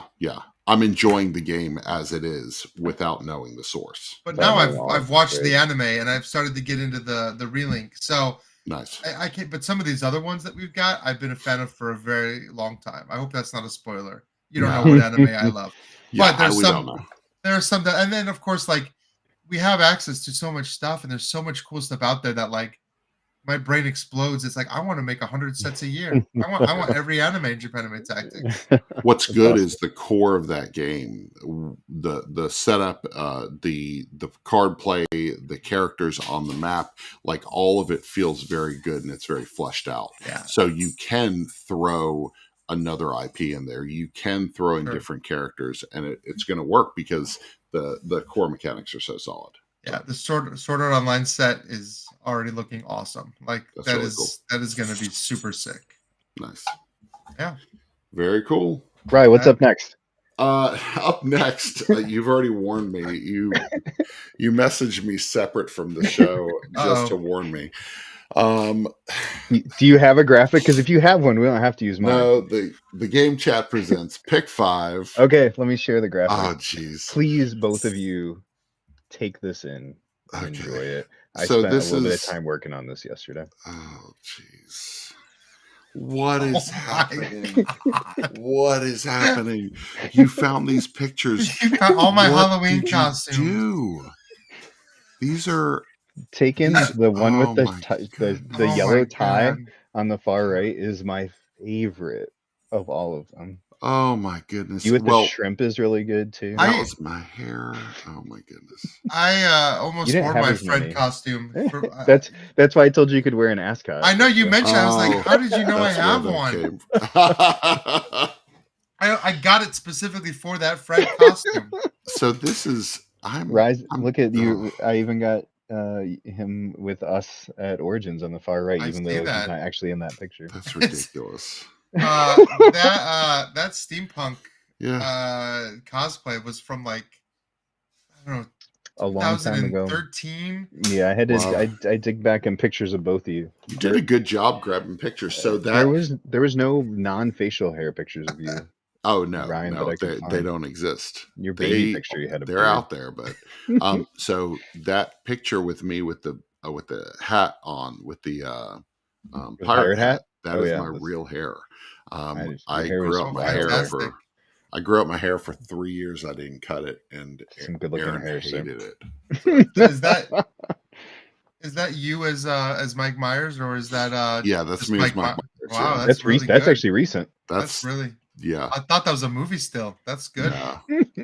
Speaker 1: I'm enjoying the game as it is without knowing the source.
Speaker 3: But
Speaker 2: Oh,
Speaker 3: now
Speaker 2: wow,
Speaker 3: I've watched
Speaker 2: great.
Speaker 3: the anime and I've started to get into the relink. So
Speaker 1: Nice.
Speaker 3: I can't. But some of these other ones that we've got, I've been a fan of for a very long time. I hope that's not a spoiler. You don't know
Speaker 1: No.
Speaker 3: what anime I love,
Speaker 1: Yeah,
Speaker 3: but there's
Speaker 1: we
Speaker 3: some.
Speaker 1: don't know.
Speaker 3: There are some that, and then of course, like we have access to so much stuff, and there's so much cool stuff out there that like my brain explodes. It's like I want to make 100 sets a year. I want every anime in Japanime Tactics.
Speaker 1: What's
Speaker 2: That's
Speaker 1: good
Speaker 2: awesome.
Speaker 1: is the core of that game, the setup, the card play, the characters on the map, like all of it feels very good and it's very fleshed out.
Speaker 3: Yeah,
Speaker 1: So you can throw another IP in there. You can throw in
Speaker 3: Sure.
Speaker 1: different characters, and it's going to work because the core mechanics are so solid.
Speaker 3: yeah. The Sword Art Online set is already looking awesome. Like
Speaker 1: That's
Speaker 3: that
Speaker 1: really
Speaker 3: is
Speaker 1: cool.
Speaker 3: that is going to be super sick.
Speaker 1: Nice.
Speaker 3: Yeah.
Speaker 1: Very cool.
Speaker 2: Right, what's up next?
Speaker 1: Up next, you've already warned me. You messaged me separate from the show just to warn me.
Speaker 2: Do you have a graphic? Because if you have one, we don't have to use mine.
Speaker 1: No, the game chat presents pick 5.
Speaker 2: Okay, let me share the graphic.
Speaker 1: Oh, jeez.
Speaker 2: Please, both of you, take this in.
Speaker 1: Okay.
Speaker 2: Enjoy it. I
Speaker 1: So
Speaker 2: spent a
Speaker 1: this
Speaker 2: little bit
Speaker 1: is-
Speaker 2: of time working on this yesterday.
Speaker 1: Oh, jeez. What is
Speaker 3: Oh my
Speaker 1: happening?
Speaker 3: God.
Speaker 1: What is happening? You found these pictures.
Speaker 3: You got all my
Speaker 1: What
Speaker 3: Halloween
Speaker 1: did you
Speaker 3: costumes.
Speaker 1: do? These are
Speaker 2: Take in the one
Speaker 1: Oh
Speaker 2: with the
Speaker 1: my
Speaker 2: the
Speaker 3: Oh
Speaker 2: yellow
Speaker 3: my
Speaker 2: tie
Speaker 3: God.
Speaker 2: on the far right is my favorite of all of them.
Speaker 1: oh my goodness.
Speaker 2: You with
Speaker 1: Well,
Speaker 2: the shrimp is really good too.
Speaker 1: that
Speaker 3: I-
Speaker 1: was my hair. Oh my goodness.
Speaker 3: I almost
Speaker 2: You didn't
Speaker 3: wore
Speaker 2: have
Speaker 3: my
Speaker 2: as
Speaker 3: Fred
Speaker 2: many.
Speaker 3: costume.
Speaker 2: That's why I told you you could wear an ascot.
Speaker 3: I know you mentioned. I was like,
Speaker 1: Oh,
Speaker 3: how did you know I
Speaker 1: That's where
Speaker 3: have
Speaker 1: that
Speaker 3: one?
Speaker 1: came-
Speaker 3: I got it specifically for that Fred costume.
Speaker 1: So this is I'm
Speaker 2: Look at you. I even got him with us at Origins on the far right,
Speaker 3: I
Speaker 2: even
Speaker 3: see
Speaker 2: though he's
Speaker 3: that.
Speaker 2: not actually in that picture.
Speaker 1: That's ridiculous.
Speaker 3: That steampunk
Speaker 1: Yeah.
Speaker 3: cosplay was from like I don't know
Speaker 2: A long time ago.
Speaker 3: 2013.
Speaker 2: Yeah, I had to.
Speaker 1: Wow.
Speaker 2: I dig back in pictures of both of you.
Speaker 1: You did a good job grabbing pictures. So that
Speaker 2: There was no non-facial hair pictures of you.
Speaker 1: oh no,
Speaker 2: Ryan,
Speaker 1: no,
Speaker 2: that I could
Speaker 1: they
Speaker 2: find.
Speaker 1: don't exist.
Speaker 2: Your baby
Speaker 1: They
Speaker 2: picture you had a
Speaker 1: they're
Speaker 2: beard.
Speaker 1: out there, but so that picture with me with the hat on with the
Speaker 2: The
Speaker 1: pirate
Speaker 2: pirate
Speaker 1: hat.
Speaker 2: hat?
Speaker 1: That
Speaker 2: Oh
Speaker 1: is
Speaker 2: yeah,
Speaker 1: my real hair.
Speaker 2: your
Speaker 1: I
Speaker 2: hair was
Speaker 1: grew
Speaker 3: Oh,
Speaker 1: up my
Speaker 2: wild
Speaker 1: hair
Speaker 2: there.
Speaker 3: fantastic.
Speaker 1: for I grew up my hair for 3 years. I didn't cut it, and
Speaker 2: Some good looking
Speaker 1: Aaron
Speaker 2: hair, sir.
Speaker 1: hated it. So
Speaker 3: Is that you as Mike Myers, or is that
Speaker 1: yeah, that's
Speaker 3: just
Speaker 1: me as
Speaker 3: Mike?
Speaker 1: Mike Myers.
Speaker 3: Wow,
Speaker 1: Yeah,
Speaker 3: that's really
Speaker 2: That's
Speaker 3: good.
Speaker 2: actually recent.
Speaker 3: That's
Speaker 1: that's
Speaker 3: really.
Speaker 1: yeah,
Speaker 3: I thought that was a movie still. That's good.
Speaker 1: yeah, yeah,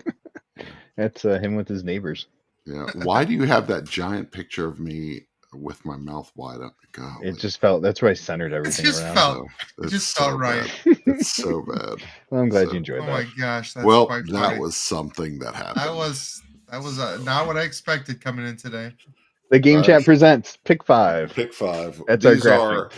Speaker 2: That's him with his neighbors.
Speaker 1: yeah. Why do you have that giant picture of me with my mouth wide open?
Speaker 2: It
Speaker 1: Golly,
Speaker 2: just felt that's where I centered
Speaker 3: It
Speaker 2: everything
Speaker 3: just
Speaker 2: around.
Speaker 3: felt.
Speaker 1: oh,
Speaker 3: It
Speaker 1: that's
Speaker 3: just felt
Speaker 1: so
Speaker 3: right.
Speaker 1: bad. It's so bad.
Speaker 2: Well, I'm glad you
Speaker 1: So
Speaker 2: enjoyed
Speaker 3: Oh
Speaker 2: that.
Speaker 3: my gosh, that's
Speaker 1: well,
Speaker 3: quite
Speaker 1: that
Speaker 3: funny.
Speaker 1: was something that
Speaker 3: That
Speaker 1: happened.
Speaker 3: was
Speaker 1: So,
Speaker 3: not what I expected coming in today.
Speaker 2: The Game
Speaker 1: all right,
Speaker 2: Chat presents Pick 5.
Speaker 1: pick 5.
Speaker 2: That's our
Speaker 1: These
Speaker 2: graphic.
Speaker 1: are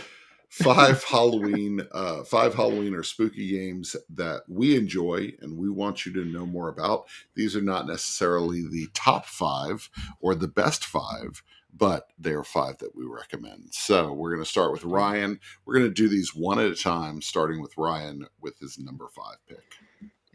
Speaker 1: five Halloween or spooky games that we enjoy and we want you to know more about. These are not necessarily the top 5 or the best 5, but they're 5 that we recommend. So we're going to start with Ryan. We're going to do these one at a time, starting with Ryan with his number 5 pick.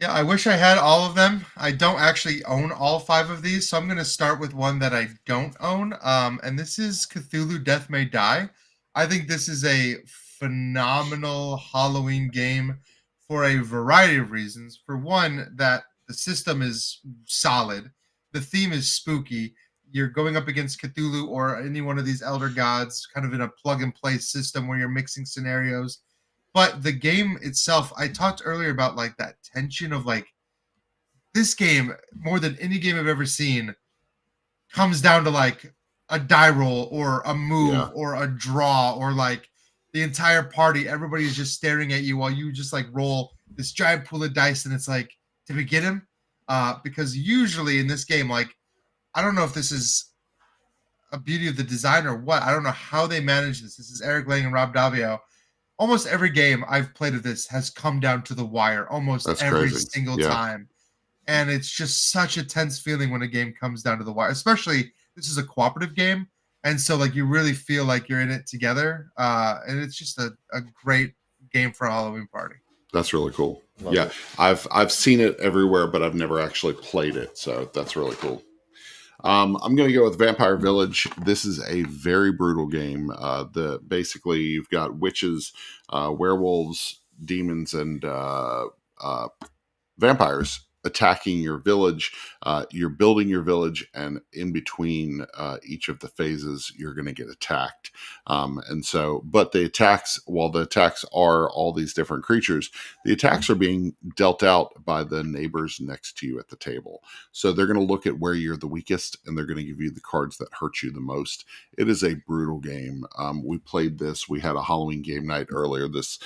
Speaker 3: Yeah, I wish I had all of them. I don't actually own all 5 of these, so I'm going to start with one that I don't own. And this is Cthulhu Death May Die. I think this is a phenomenal Halloween game for a variety of reasons. For one, that the system is solid, the theme is spooky. You're going up against Cthulhu or any one of these elder gods, kind of in a plug and play system where you're mixing scenarios. But the game itself, I talked earlier about like that tension of like this game more than any game I've ever seen comes down to like a die roll or a move
Speaker 1: Yeah.
Speaker 3: or a draw or like the entire party, everybody's just staring at you while you just like roll this giant pool of dice and it's like, did we get him? Because usually in this game, like I don't know if this is a beauty of the design or what. I don't know how they manage this. This is Eric Lang and Rob Davio. Almost every game I've played of this has come down to the wire almost
Speaker 1: That's
Speaker 3: every
Speaker 1: crazy.
Speaker 3: single
Speaker 1: Yeah.
Speaker 3: time. And it's just such a tense feeling when a game comes down to the wire, especially this is a cooperative game. And so like you really feel like you're in it together. And it's just a great game for a Halloween party.
Speaker 1: That's really cool.
Speaker 2: Love
Speaker 1: yeah.
Speaker 2: it.
Speaker 1: I've seen it everywhere, but I've never actually played it. So that's really cool. I'm going to go with Vampire Village. This is a very brutal game. Basically you've got witches, werewolves, demons, and vampires attacking your village. You're building your village, and in between each of the phases, you're going to get attacked. But while the attacks are all these different creatures, the attacks are being dealt out by the neighbors next to you at the table. So they're going to look at where you're the weakest, and they're going to give you the cards that hurt you the most. It is a brutal game. We played this. We had a Halloween game night earlier this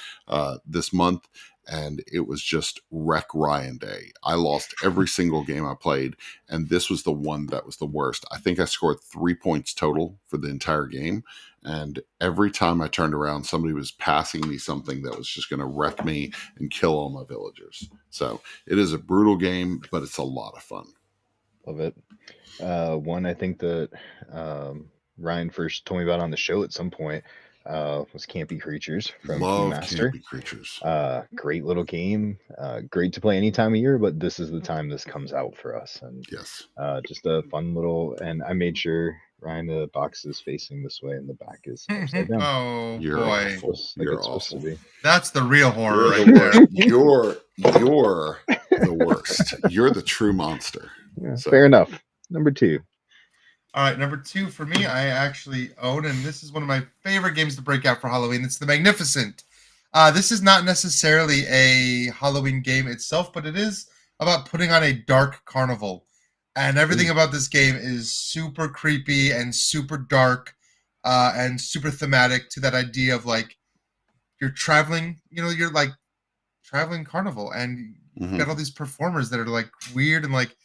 Speaker 1: month, and it was just wreck Ryan day. I lost every single game I played, and this was the one that was the worst. I think I scored 3 points total for the entire game, and every time I turned around, somebody was passing me something that was just going to wreck me and kill all my villagers. So it is a brutal game, but it's a lot of fun.
Speaker 2: Love it. One I think that Ryan first told me about on the show at some point was Campy Creatures from
Speaker 1: Love
Speaker 2: Keymaster.
Speaker 1: Campy Creatures.
Speaker 2: Great little game. Great to play any time of year, but this is the time this comes out for us. And
Speaker 1: Yes.
Speaker 2: just a fun little, and I made sure Ryan, the box is facing this way and the back is upside down.
Speaker 3: Oh
Speaker 1: You're
Speaker 3: boy.
Speaker 1: awful.
Speaker 2: Just like
Speaker 1: You're
Speaker 2: it's supposed to
Speaker 1: awful.
Speaker 2: be.
Speaker 3: That's the real horror
Speaker 1: You're
Speaker 3: right
Speaker 1: the
Speaker 3: there.
Speaker 1: worst. You're the worst. You're the true monster.
Speaker 2: Yeah,
Speaker 1: So-
Speaker 2: fair enough. Number 2.
Speaker 3: All right, number 2 for me, I actually own, and this is one of my favorite games to break out for Halloween. It's The Magnificent. This is not necessarily a Halloween game itself, but it is about putting on a dark carnival. And everything about this game is super creepy and super dark and super thematic to that idea of like you're traveling, you're like traveling carnival, and you've got all these performers that are like weird and like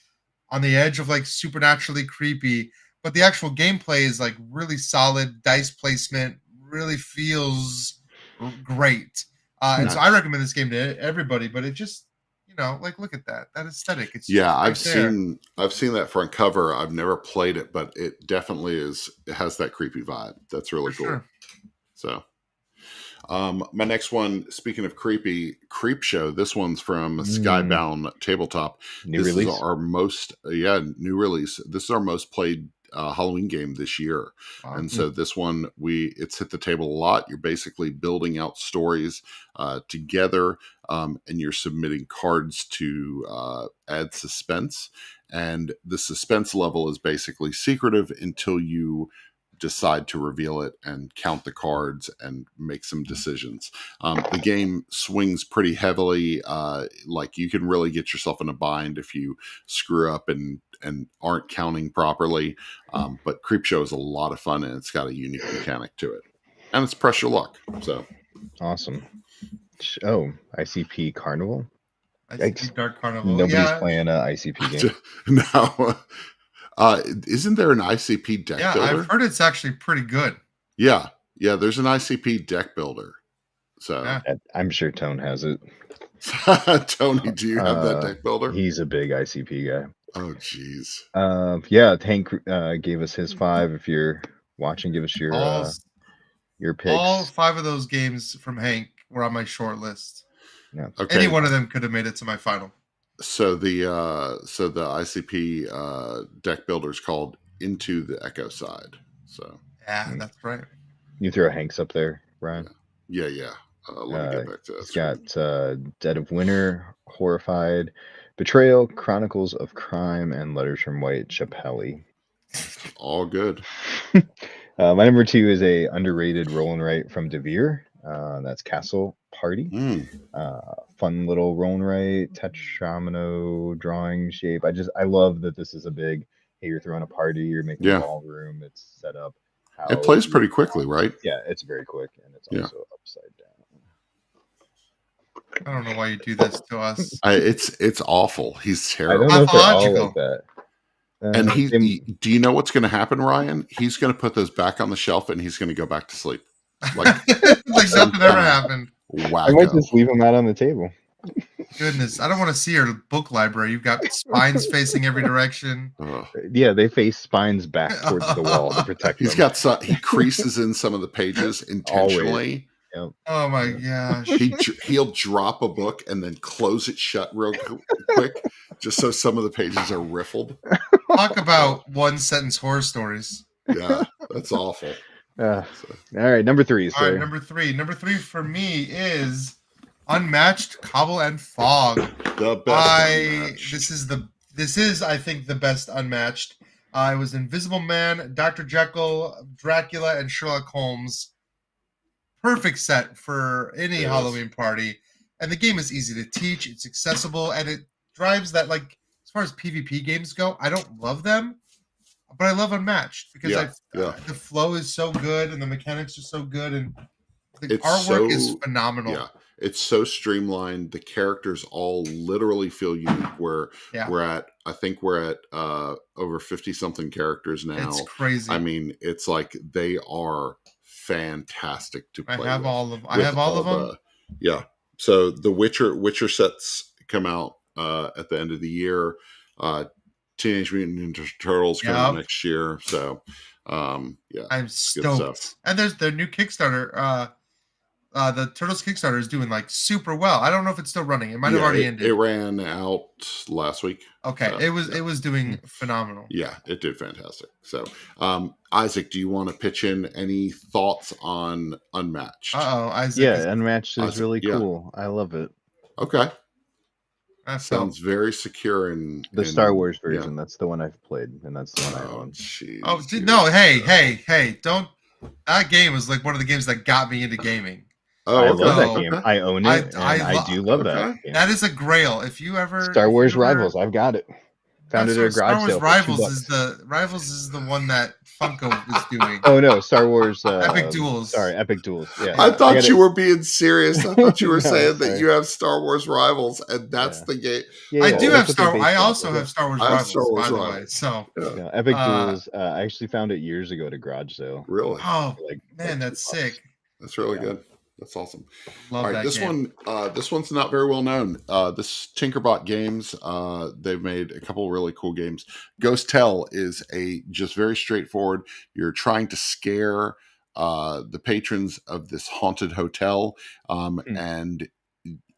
Speaker 3: on the edge of like supernaturally creepy, but the actual gameplay is like really solid. Dice placement really feels great, and so I recommend this game to everybody. But it just, like look at that aesthetic. It's
Speaker 1: Yeah,
Speaker 3: just right there.
Speaker 1: I've seen that front cover. I've never played it, but it definitely is. It has that creepy vibe. That's really
Speaker 3: For
Speaker 1: cool.
Speaker 3: sure.
Speaker 1: So, my next one, speaking of creepy, Creep Show. This one's from Skybound Tabletop.
Speaker 2: New
Speaker 1: This
Speaker 2: release.
Speaker 1: is our most new release. This is our most played Halloween game this year.
Speaker 3: Wow.
Speaker 1: And so this one, it's hit the table a lot. You're basically building out stories together, and you're submitting cards to add suspense. And the suspense level is basically secretive until you decide to reveal it and count the cards and make some decisions. The game swings pretty heavily. Like you can really get yourself in a bind if you screw up and aren't counting properly. But Creepshow is a lot of fun, and it's got a unique mechanic to it, and it's press your luck. So
Speaker 2: Awesome. Oh, ICP Carnival.
Speaker 3: ICP Dark Carnival.
Speaker 2: Nobody's
Speaker 3: Yeah,
Speaker 2: playing an ICP game.
Speaker 1: now, isn't there an ICP deck
Speaker 3: yeah.
Speaker 1: builder?
Speaker 3: I've heard it's actually pretty good.
Speaker 1: Yeah, there's an ICP deck builder. So
Speaker 3: Yeah.
Speaker 2: I'm sure Tone has it.
Speaker 1: Tony, do you have that deck builder?
Speaker 2: He's a big ICP guy.
Speaker 1: Oh, geez.
Speaker 2: Yeah, Hank gave us his 5. If you're watching, give us your picks.
Speaker 3: All 5 of those games from Hank were on my short list.
Speaker 2: Yeah.
Speaker 1: Okay.
Speaker 3: Any one of them could have made it to my final.
Speaker 1: So the ICP deck builder is called Into the Echo Side. So
Speaker 3: yeah, that's right.
Speaker 2: You throw Hank's up there, Ryan.
Speaker 1: Yeah. Let me get back to that.
Speaker 2: He's got Dead of Winter, Horrified, Betrayal, Chronicles of Crime, and Letters from Whitechapel.
Speaker 1: All good.
Speaker 2: My number 2 is a underrated roll and write from Devere. That's Castle Party. Fun little roll and write, Tetramino drawing shape. I love that this is a big. Hey, you're throwing a party. You're making a ballroom. It's set up.
Speaker 1: It plays pretty quickly, right?
Speaker 2: Yeah, it's very quick, and it's also upside down.
Speaker 3: I don't know why you do this to us.
Speaker 1: It's awful. He's terrible.
Speaker 2: I don't know if they're all like that.
Speaker 1: And do you know what's going to happen, Ryan? He's going to put those back on the shelf, and he's going to go back to sleep. Like
Speaker 3: nothing ever happened.
Speaker 1: Wow.
Speaker 2: I might just leave them out on the table.
Speaker 3: Goodness, I don't want to see your book library. You've got spines facing every direction.
Speaker 2: Yeah, they face spines back towards the wall to protect them.
Speaker 1: He creases in some of the pages intentionally.
Speaker 2: Yep.
Speaker 3: Oh my gosh.
Speaker 1: He'll drop a book and then close it shut real quick, just so some of the pages are riffled.
Speaker 3: Talk about one sentence horror stories.
Speaker 1: Yeah, that's awful.
Speaker 2: All right, number 3.
Speaker 3: All right, number 3. Number 3 for me is Unmatched Cobble and Fog.
Speaker 1: The best.
Speaker 3: This is I think the best Unmatched. It was Invisible Man, Dr. Jekyll, Dracula, and Sherlock Holmes. Perfect set for any Halloween party. And the game is easy to teach. It's accessible, and it drives that, like, as far as PvP games go, I don't love them, but I love Unmatched because the flow is so good and the mechanics are so good, and the artwork is phenomenal.
Speaker 1: Yeah, it's so streamlined. The characters all literally feel unique. I think we're at over 50 something characters now.
Speaker 3: It's crazy.
Speaker 1: I mean, it's like they are fantastic to play.
Speaker 3: I have all of them.
Speaker 1: Yeah. So the Witcher sets come out at the end of the year. Teenage Mutant Ninja Turtles come out next year. So I'm
Speaker 3: stoked. And there's their new Kickstarter. The Turtles Kickstarter is doing like super well. I don't know if it's still running. It might have already ended.
Speaker 1: It ran out last week.
Speaker 3: Okay, so, it was doing phenomenal.
Speaker 1: Yeah, it did fantastic. So, Isaac, do you want to pitch in any thoughts on Unmatched?
Speaker 3: Isaac.
Speaker 2: Yeah, Unmatched is really cool. I love it.
Speaker 1: Okay. That sounds very secure in
Speaker 2: the Star Wars version. Yeah. That's the one I've played, and that's the one I own.
Speaker 3: Hey, don't. That game was like one of the games that got me into gaming.
Speaker 2: I love that game. I own it, I do love that game.
Speaker 3: That is a grail. If you ever
Speaker 2: Star Wars Rivals, I've got it. Found it at a garage sale.
Speaker 3: Rivals is the one that Funko is doing.
Speaker 2: Oh no, Star Wars
Speaker 3: Epic Duels.
Speaker 2: Sorry, Epic Duels. Yeah.
Speaker 1: I thought you were being serious. I thought you were saying that you have Star Wars Rivals, and that's the game.
Speaker 3: Yeah, I do have Star. I also have Star Wars Rivals, by the way. So
Speaker 2: Epic Duels. I actually found it years ago at a garage sale.
Speaker 1: Really?
Speaker 3: Oh man, that's sick.
Speaker 1: That's really good. That's awesome.
Speaker 3: Love
Speaker 1: All right, this one's not very well known. This Tinkerbot Games, they've made a couple really cool games. Ghost Tell is just very straightforward. You're trying to scare the patrons of this haunted hotel, and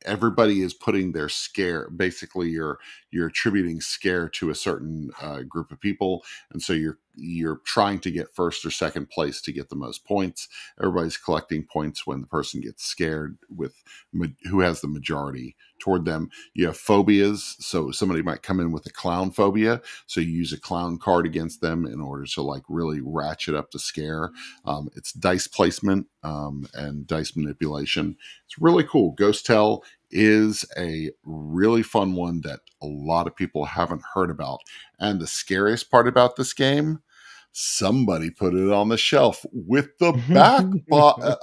Speaker 1: everybody is putting their scare. Basically, you're you're attributing scare to a certain group of people, and so you're trying to get first or second place to get the most points. Everybody's collecting points when the person gets scared with who has the majority toward them. You have phobias, so somebody might come in with a clown phobia, so you use a clown card against them in order to like really ratchet up the scare. It's dice placement and dice manipulation. It's really cool. Ghost Tell is a really fun one that a lot of people haven't heard about. And the scariest part about this game, somebody put it on the shelf with the back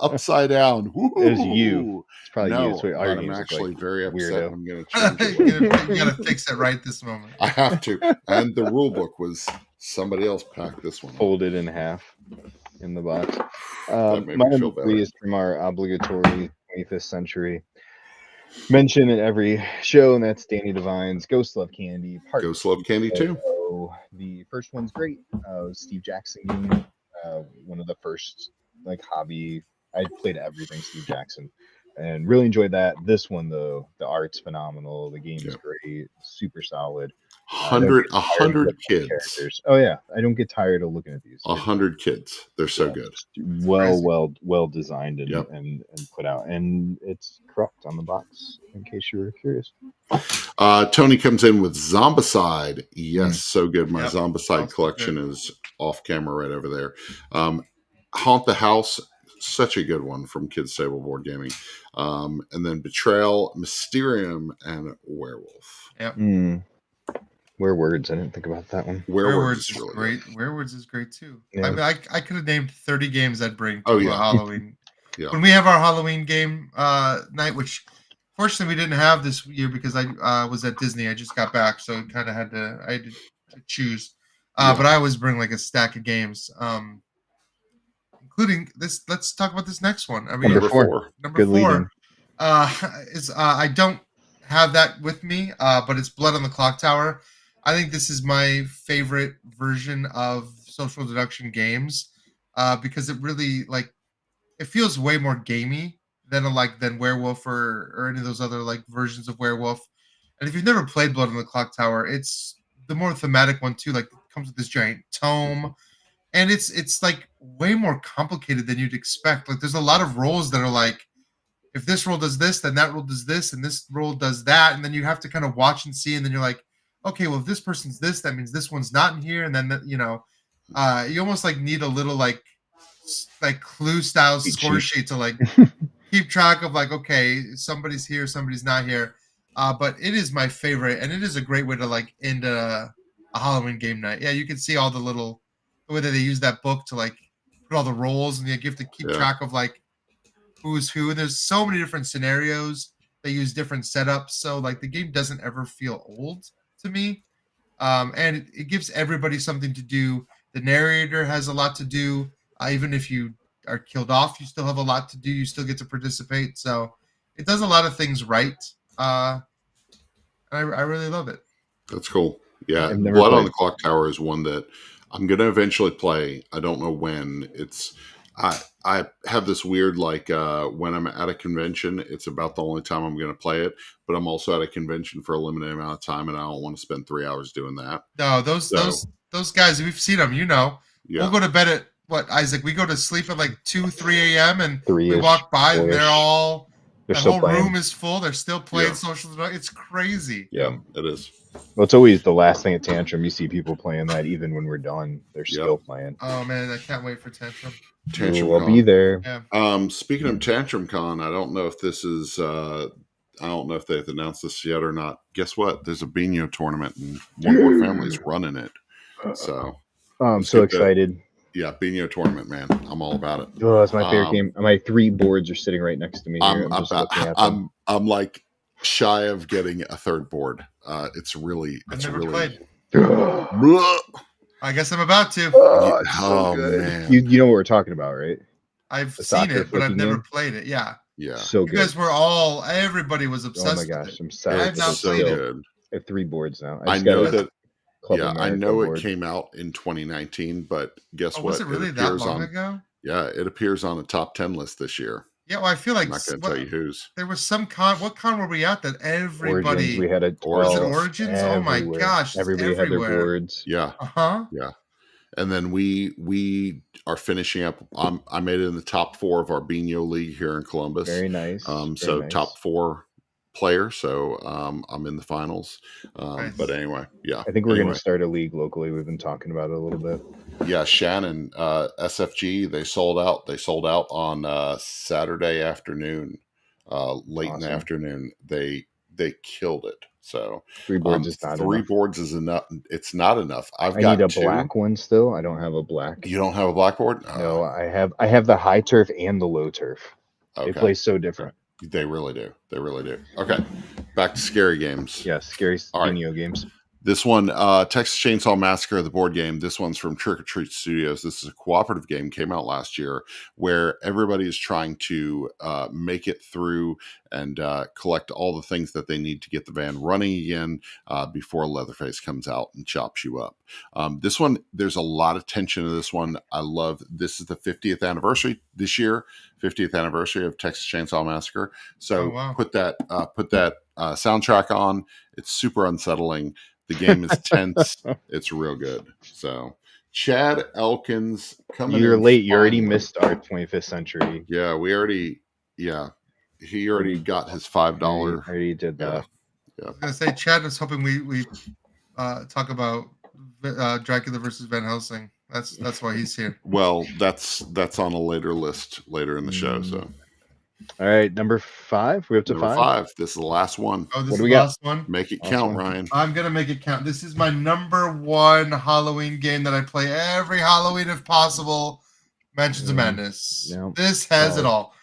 Speaker 1: upside down.
Speaker 2: It was you.
Speaker 1: Woo-hoo-hoo-hoo.
Speaker 2: It's probably you.
Speaker 1: No,
Speaker 2: It's what all
Speaker 1: but
Speaker 2: your
Speaker 1: I'm
Speaker 2: games look
Speaker 1: actually
Speaker 2: like,
Speaker 1: very upset.
Speaker 2: weirdo.
Speaker 1: I'm going to change it.
Speaker 3: You gotta fix it right this moment.
Speaker 1: I have to. And the rule book was somebody else packed this one.
Speaker 2: Folded in half in the box.
Speaker 1: That made
Speaker 2: My
Speaker 1: me feel
Speaker 2: number 3
Speaker 1: better.
Speaker 2: is from our obligatory 25th century mention in every show, and that's Danny Devine's Ghost Love Candy.
Speaker 1: Ghost Love Candy too.
Speaker 2: The first one's great. Steve Jackson game, one of the first like hobby. I played everything Steve Jackson, and really enjoyed that. This one though, the art's phenomenal. The game is great, super solid.
Speaker 1: 100 kids.
Speaker 2: Characters. Oh yeah, I don't get tired of looking at these.
Speaker 1: 100 kids. They're so good.
Speaker 2: Well designed and,
Speaker 1: Yep.
Speaker 2: and put out, and it's correct on the box. In case you were curious.
Speaker 1: Tony comes in with Zombicide. Yes, so good. My
Speaker 3: Yep.
Speaker 1: Zombicide collection is off camera right over there. Haunt the House, such a good one from Kids Table Board Gaming. And then Betrayal, Mysterium, and Werewolf.
Speaker 3: Yep.
Speaker 2: Werewords. I didn't think about that one.
Speaker 3: Werewords is
Speaker 1: really
Speaker 3: great.
Speaker 1: good.
Speaker 3: Werewords is great too.
Speaker 2: Yeah.
Speaker 3: I mean, I could have named 30 games I'd bring to
Speaker 1: Oh, yeah.
Speaker 3: Halloween.
Speaker 1: Yeah.
Speaker 3: When we have our Halloween game night, which fortunately we didn't have this year because I was at Disney. I just got back, so I had to choose. But I always bring like a stack of games, including this. Let's talk about this next one.
Speaker 2: Number 4.
Speaker 3: Number
Speaker 2: Good
Speaker 3: 4 is I don't have that with me, but it's Blood on the Clock Tower. I think this is my favorite version of social deduction games because it really it feels way more gamey than Werewolf or any of those other like versions of Werewolf. And if you've never played Blood on the Clock Tower, it's the more thematic one too. Like it comes with this giant tome, and it's like way more complicated than you'd expect. Like there's a lot of roles that are like, if this roll does this, then that roll does this, and this roll does that, and then you have to kind of watch and see, and then you're like, okay, well, if this person's this, that means this one's not in here, and then you almost like need a little like clue style score sheet to like keep track of like, okay, somebody's here, somebody's not here. But it is my favorite, and it is a great way to like end a Halloween game night. Yeah, you can see all the way that they use that book to like put all the rolls, and you have to keep track of like who's who. And there's so many different scenarios. They use different setups, so like the game doesn't ever feel old to me. And it gives everybody something to do. The narrator has a lot to do. Even if you are killed off, you still have a lot to do. You still get to participate. So it does a lot of things right. I really love it.
Speaker 1: That's cool. Yeah, Blood on the Clock Tower is one that I'm going to eventually play. I don't know when. I have this weird, like, when I'm at a convention, it's about the only time I'm going to play it. But I'm also at a convention for a limited amount of time, and I don't want to spend 3 hours doing that.
Speaker 3: No, those guys, we've seen them, We'll go to bed at, what, Isaac? We go to sleep at like 2, 3 a.m., and we walk by, and the whole room is full. They're still playing social deduction. It's crazy.
Speaker 1: Yeah, it is.
Speaker 2: Well, it's always the last thing at Tantrum. You see people playing that even when we're done. They're still playing.
Speaker 3: Oh, man, I can't wait for Tantrum.
Speaker 2: We'll be there.
Speaker 3: Yeah.
Speaker 1: Speaking of Tantrum Con, I don't know if this is... I don't know if they've announced this yet or not. Guess what? There's a Beano tournament, and One More Family's running it. So
Speaker 2: I'm so excited.
Speaker 1: Yeah, Beano tournament, man. I'm all about it.
Speaker 2: Oh, that's my favorite game. My 3 boards are sitting right next to me here.
Speaker 1: I'm like shy of getting a 3rd board. It's really
Speaker 3: played.
Speaker 1: Bleh.
Speaker 3: I guess I'm about to.
Speaker 2: Oh man. You know what we're talking about, right?
Speaker 3: I've seen it, but I've never played it. Yeah.
Speaker 1: Yeah.
Speaker 2: So
Speaker 3: you guys were everybody was obsessed.
Speaker 2: Oh my gosh,
Speaker 3: with it.
Speaker 2: I'm sorry.
Speaker 3: I've not played it.
Speaker 2: I have 3 boards now.
Speaker 1: I know that. Yeah, I know it came out in 2019, but guess what?
Speaker 3: Was it really that long ago?
Speaker 1: Yeah, it appears on a top 10 list this year.
Speaker 3: Yeah, well, I feel
Speaker 1: I'm
Speaker 3: like
Speaker 1: not going to tell you whose.
Speaker 3: there was some con. What con were we at that
Speaker 2: Origins, we
Speaker 3: everybody?
Speaker 2: had a
Speaker 3: Was it
Speaker 1: Origins.
Speaker 3: Origins? Oh my
Speaker 2: everywhere.
Speaker 3: gosh, it's
Speaker 2: Everybody had their
Speaker 3: everywhere.
Speaker 2: boards.
Speaker 1: Yeah,
Speaker 3: Uh-huh.
Speaker 1: yeah. And then we are finishing up. I made it in the top 4 of our Bino League here in Columbus.
Speaker 2: Very nice.
Speaker 1: So top 4 player. So I'm in the finals.
Speaker 3: Nice.
Speaker 1: But anyway, yeah.
Speaker 2: I think we're going to start a league locally. We've been talking about it a little bit.
Speaker 1: Yeah, Shannon, SFG, they sold out. They sold out on Saturday afternoon, late in the afternoon. They killed it. So
Speaker 2: 3 boards is not
Speaker 1: 3
Speaker 2: enough.
Speaker 1: boards is enough. It's not enough. I
Speaker 2: need a
Speaker 1: 2.
Speaker 2: black one still. I don't have a black.
Speaker 1: You don't have a blackboard?
Speaker 2: No, I have the high turf and the low turf.
Speaker 1: Okay.
Speaker 2: They play so different.
Speaker 1: They really do. They really do. Okay, back to scary games.
Speaker 2: Yeah, scary Bino games.
Speaker 1: This one, Texas Chainsaw Massacre, the board game. This one's from Trick or Treat Studios. This is a cooperative game, came out last year, where everybody is trying to make it through and collect all the things that they need to get the van running again before Leatherface comes out and chops you up. This one, there's a lot of tension in this one. I love, this is the 50th anniversary this year, 50th anniversary of Texas Chainsaw Massacre. So put that soundtrack on. It's super unsettling. The game is tense. It's real good. So, Chad Elkins coming.
Speaker 2: You're late. You already missed our 25th century.
Speaker 1: Yeah, we already. Yeah, he already got his $5.
Speaker 2: Already did that.
Speaker 3: Yeah. I was gonna say, Chad was hoping we talk about Dracula versus Van Helsing. That's why he's here.
Speaker 1: Well, that's on a later list later in the show. So.
Speaker 2: All right, number 5. We're up to
Speaker 1: number 5. This is the last one.
Speaker 3: Oh, this is the last one?
Speaker 1: Make it count, Ryan.
Speaker 3: I'm going to make it count. This is my number 1 Halloween game that I play every Halloween if possible. Mansions of Madness. Yeah. This has it all.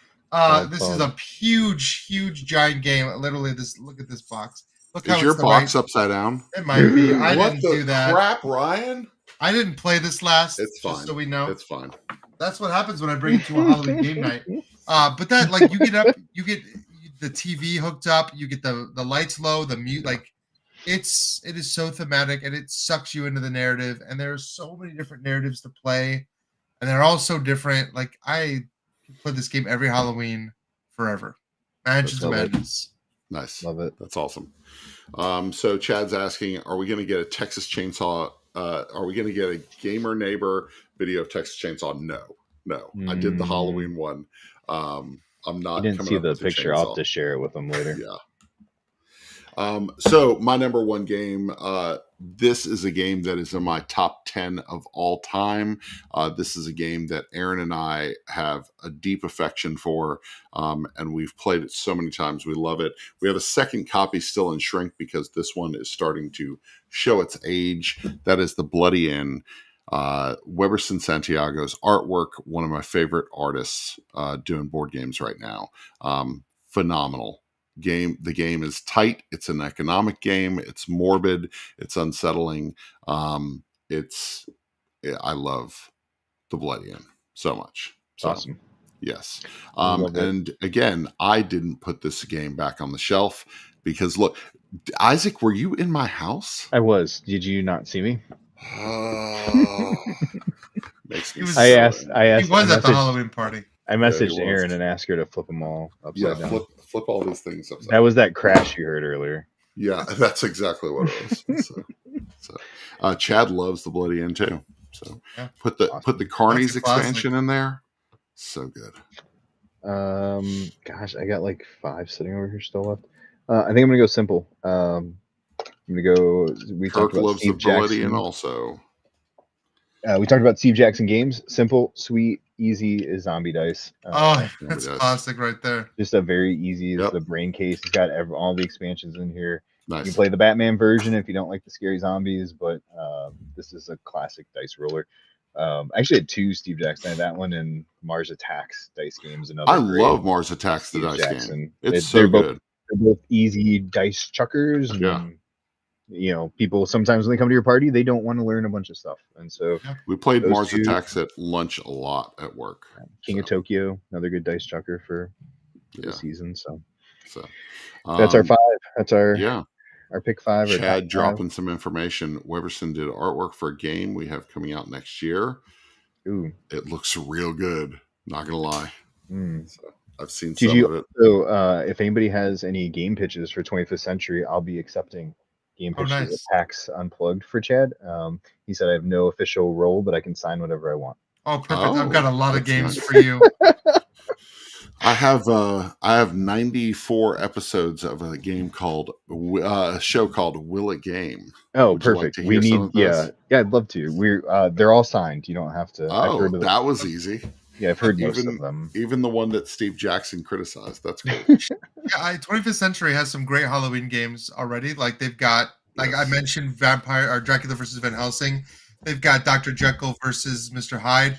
Speaker 3: This is a huge, huge, giant game. Literally, look at this box. Look
Speaker 1: is your box upside down?
Speaker 3: It might be. I didn't do that.
Speaker 1: Crap, Ryan?
Speaker 3: I didn't play this last.
Speaker 1: It's fine.
Speaker 3: Just so we know.
Speaker 1: It's fine.
Speaker 3: That's what happens when I bring it to a Halloween game night. But that, like, you get up, you get the TV hooked up, you get the lights low, the mute, like, it is so thematic and it sucks you into the narrative. And there are so many different narratives to play, and they're all so different. Like, I play this game every Halloween forever. Mansions of Madness.
Speaker 1: Nice,
Speaker 2: love it.
Speaker 1: That's awesome. So Chad's asking, are we going to get a Texas Chainsaw? Are we going to get a Gamer Neighbor video of Texas Chainsaw? No. I did the Halloween one. I'm not.
Speaker 2: You didn't see the picture. I'll have to share it with them later.
Speaker 1: Yeah. So my number 1 game. This is a game that is in my top 10 of all time. This is a game that Aaron and I have a deep affection for, and we've played it so many times. We love it. We have a second copy still in shrink because this one is starting to show its age. That is the Bloody Inn. Weberson Santiago's artwork, one of my favorite artists doing board games right now. Phenomenal game. The game is tight. It's an economic game. It's morbid. It's unsettling. I love the Bloody Inn so much. So,
Speaker 2: awesome.
Speaker 1: Yes. And again, I didn't put this game back on the shelf because look, Isaac, were you in my house?
Speaker 2: I was. Did you not see me?
Speaker 1: Oh, makes me
Speaker 2: I asked.
Speaker 3: He was at the Halloween party.
Speaker 2: I messaged Aaron and asked her to flip them all upside down.
Speaker 1: Flip all these things upside down.
Speaker 2: That was that crash you heard earlier.
Speaker 1: Yeah, that's exactly what it was. So, Chad loves the Bloody Inn too. So put the Carnies expansion in there. So good.
Speaker 2: Gosh, I got like 5 sitting over here still left. I think I'm gonna go simple. I'm gonna go. We
Speaker 1: Kirk
Speaker 2: talked about
Speaker 1: loves
Speaker 2: Steve
Speaker 1: the Bloody
Speaker 2: Jackson.
Speaker 1: Inn also.
Speaker 2: We talked about Steve Jackson games. Simple, sweet, easy is zombie dice.
Speaker 3: That's classic right there.
Speaker 2: Just a very easy. It's the brain case. It's got all the expansions in here.
Speaker 1: Nice.
Speaker 2: You can play the Batman version if you don't like the scary zombies, but this is a classic dice roller. I actually had 2 Steve Jackson. I had that one and Mars Attacks dice games.
Speaker 1: I love Mars Attacks, the dice game. It's so
Speaker 2: good. They're both easy dice chuckers. And, people sometimes when they come to your party, they don't want to learn a bunch of stuff. And so
Speaker 1: we played Mars Attacks at lunch a lot at work.
Speaker 2: King of Tokyo, another good dice chucker for the season. So
Speaker 1: that's
Speaker 2: our 5. That's our pick 5.
Speaker 1: Chad dropping some information. Weberson did artwork for a game we have coming out next year.
Speaker 2: Ooh,
Speaker 1: it looks real good. Not gonna lie. I've seen
Speaker 2: Did
Speaker 1: some
Speaker 2: you
Speaker 1: of it.
Speaker 2: also, if anybody has any game pitches for 25th Century, I'll be accepting game
Speaker 3: Oh,
Speaker 2: pitches at
Speaker 3: nice.
Speaker 2: PAX Unplugged for Chad. He said I have no official role, but I can sign whatever I want.
Speaker 3: Oh, perfect. I've got a lot of
Speaker 1: that's
Speaker 3: games
Speaker 1: nice.
Speaker 3: for you.
Speaker 1: I have 94 episodes of a game called a show called Will It Game.
Speaker 2: Oh,
Speaker 1: Would you like
Speaker 2: perfect.
Speaker 1: to
Speaker 2: We
Speaker 1: hear some
Speaker 2: need,
Speaker 1: of this?
Speaker 2: yeah, I'd love to. They're all signed. You don't have to. I've heard
Speaker 1: Oh,
Speaker 2: of
Speaker 1: that was easy.
Speaker 2: Yeah, I've heard most
Speaker 1: Even
Speaker 2: of them.
Speaker 1: even the one that Steve Jackson criticized. That's cool.
Speaker 3: Yeah, 25th Century has some great Halloween games already. Like they've got, like I
Speaker 1: Yes.
Speaker 3: mentioned, Vampire or Dracula versus Van Helsing. They've got Dr. Jekyll versus Mr. Hyde.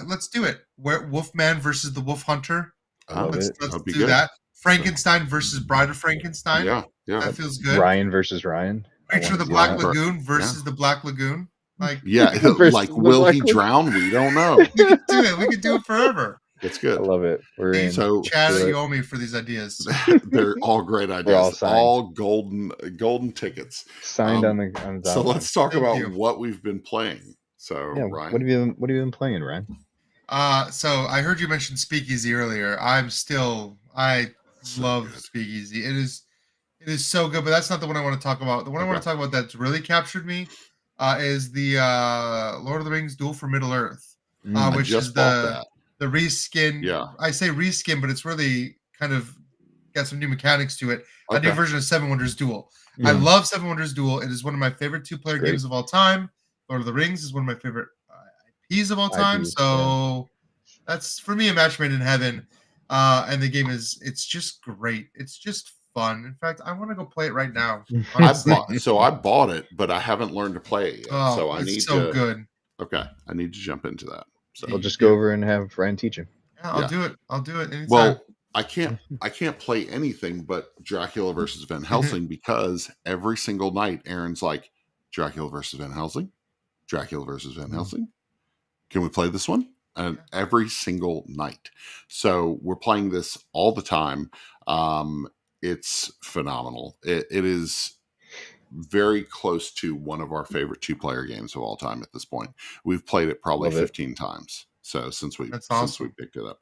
Speaker 3: Let's do it. Wolfman versus the Wolf Hunter.
Speaker 2: I love
Speaker 3: Let's
Speaker 2: it.
Speaker 3: let's
Speaker 1: That'd be
Speaker 3: do
Speaker 1: good.
Speaker 3: that. Frankenstein versus Bride of Frankenstein.
Speaker 1: Yeah, yeah.
Speaker 3: That feels good.
Speaker 2: Ryan versus Ryan.
Speaker 3: Creature of the
Speaker 2: see
Speaker 3: Black
Speaker 2: that.
Speaker 3: Lagoon versus the Black Lagoon. Like
Speaker 1: Yeah,
Speaker 2: Versus
Speaker 1: like
Speaker 2: the
Speaker 1: will
Speaker 2: Black
Speaker 1: he
Speaker 2: Lagoon.
Speaker 1: drown? We don't know.
Speaker 3: we could do it. We could do it forever.
Speaker 1: It's
Speaker 2: I
Speaker 1: good.
Speaker 2: love it. We're in.
Speaker 1: So
Speaker 3: Chad,
Speaker 2: do it.
Speaker 3: you owe me for these ideas.
Speaker 1: they're all great
Speaker 2: We're all
Speaker 1: ideas.
Speaker 2: signed.
Speaker 1: All golden tickets.
Speaker 2: Signed on the
Speaker 1: So
Speaker 2: dot
Speaker 1: let's talk
Speaker 3: Thank
Speaker 1: about
Speaker 3: you.
Speaker 1: what we've been playing. So
Speaker 2: line. Yeah.
Speaker 1: Ryan,
Speaker 2: What have you been playing, Ryan?
Speaker 3: So I heard you mention Speakeasy earlier. I
Speaker 1: So
Speaker 3: love
Speaker 1: good.
Speaker 3: Speakeasy. It is so good, but that's not the one I want to talk about. The one I want to talk about that's really captured me is the Lord of the Rings Duel for Middle Earth,
Speaker 1: I
Speaker 3: which
Speaker 1: just
Speaker 3: is
Speaker 1: bought that.
Speaker 3: the reskin.
Speaker 1: Yeah.
Speaker 3: I say reskin, but it's really kind of got some new mechanics to it. A new
Speaker 1: Okay.
Speaker 3: version of Seven Wonders Duel. I love Seven Wonders Duel. It is one of my favorite two-player
Speaker 2: Great.
Speaker 3: games of all time. Lord of the Rings is one of my favorite IPs of all time.
Speaker 2: IPs,
Speaker 3: So that's for me a match made in heaven. And the game it's just great. It's just fun. In fact, I want to go play it right now. Honestly.
Speaker 1: I bought it, but I haven't learned to play it yet.
Speaker 3: Oh,
Speaker 1: So I
Speaker 3: it's
Speaker 1: need
Speaker 3: so
Speaker 1: to.
Speaker 3: good.
Speaker 1: Okay, I need to jump into that. So
Speaker 2: I'll just go over and have Ryan teach him.
Speaker 3: Yeah, I'll do it. I'll do it anytime.
Speaker 1: well, I can't play anything but Dracula versus Van Helsing because every single night Aaron's like Dracula versus Van Helsing, Dracula versus Van Helsing. Can we play this one? And every single night. So we're playing this all the time. It's phenomenal. It is very close to one of our favorite two-player games of all time at this point. We've played it probably
Speaker 2: Love it.
Speaker 1: 15 times. So since we
Speaker 3: That's awesome.
Speaker 1: picked it up,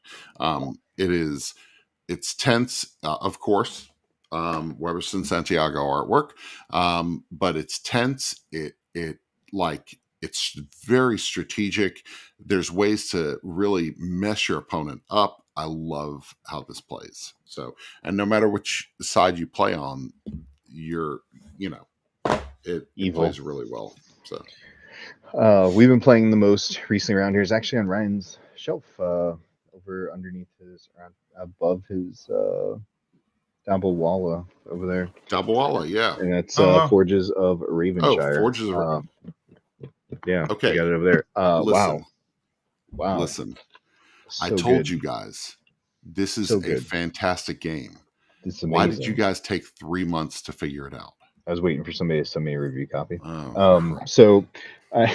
Speaker 1: it's tense, of course. Weberson Santiago artwork, but it's tense. It's very strategic. There's ways to really mess your opponent up. I love how this plays. So, and no matter which side you play on, it plays really well. So,
Speaker 2: We've been playing the most recently around here is actually on Ryan's shelf, over underneath his, above his, Dabblewalla over there.
Speaker 1: Dabblewalla, yeah.
Speaker 2: And that's
Speaker 3: wow.
Speaker 2: Forges of Ravenshire.
Speaker 1: Forges of
Speaker 2: yeah.
Speaker 1: Okay.
Speaker 2: You got it over there.
Speaker 1: Listen,
Speaker 2: Wow.
Speaker 1: Listen.
Speaker 2: So
Speaker 1: I told
Speaker 2: good.
Speaker 1: you guys, this is
Speaker 2: So
Speaker 1: a
Speaker 2: good.
Speaker 1: fantastic game.
Speaker 2: It's amazing.
Speaker 1: Why did you guys take 3 months to figure it out?
Speaker 2: I was waiting for somebody to send me a review copy.
Speaker 1: Oh,
Speaker 2: So I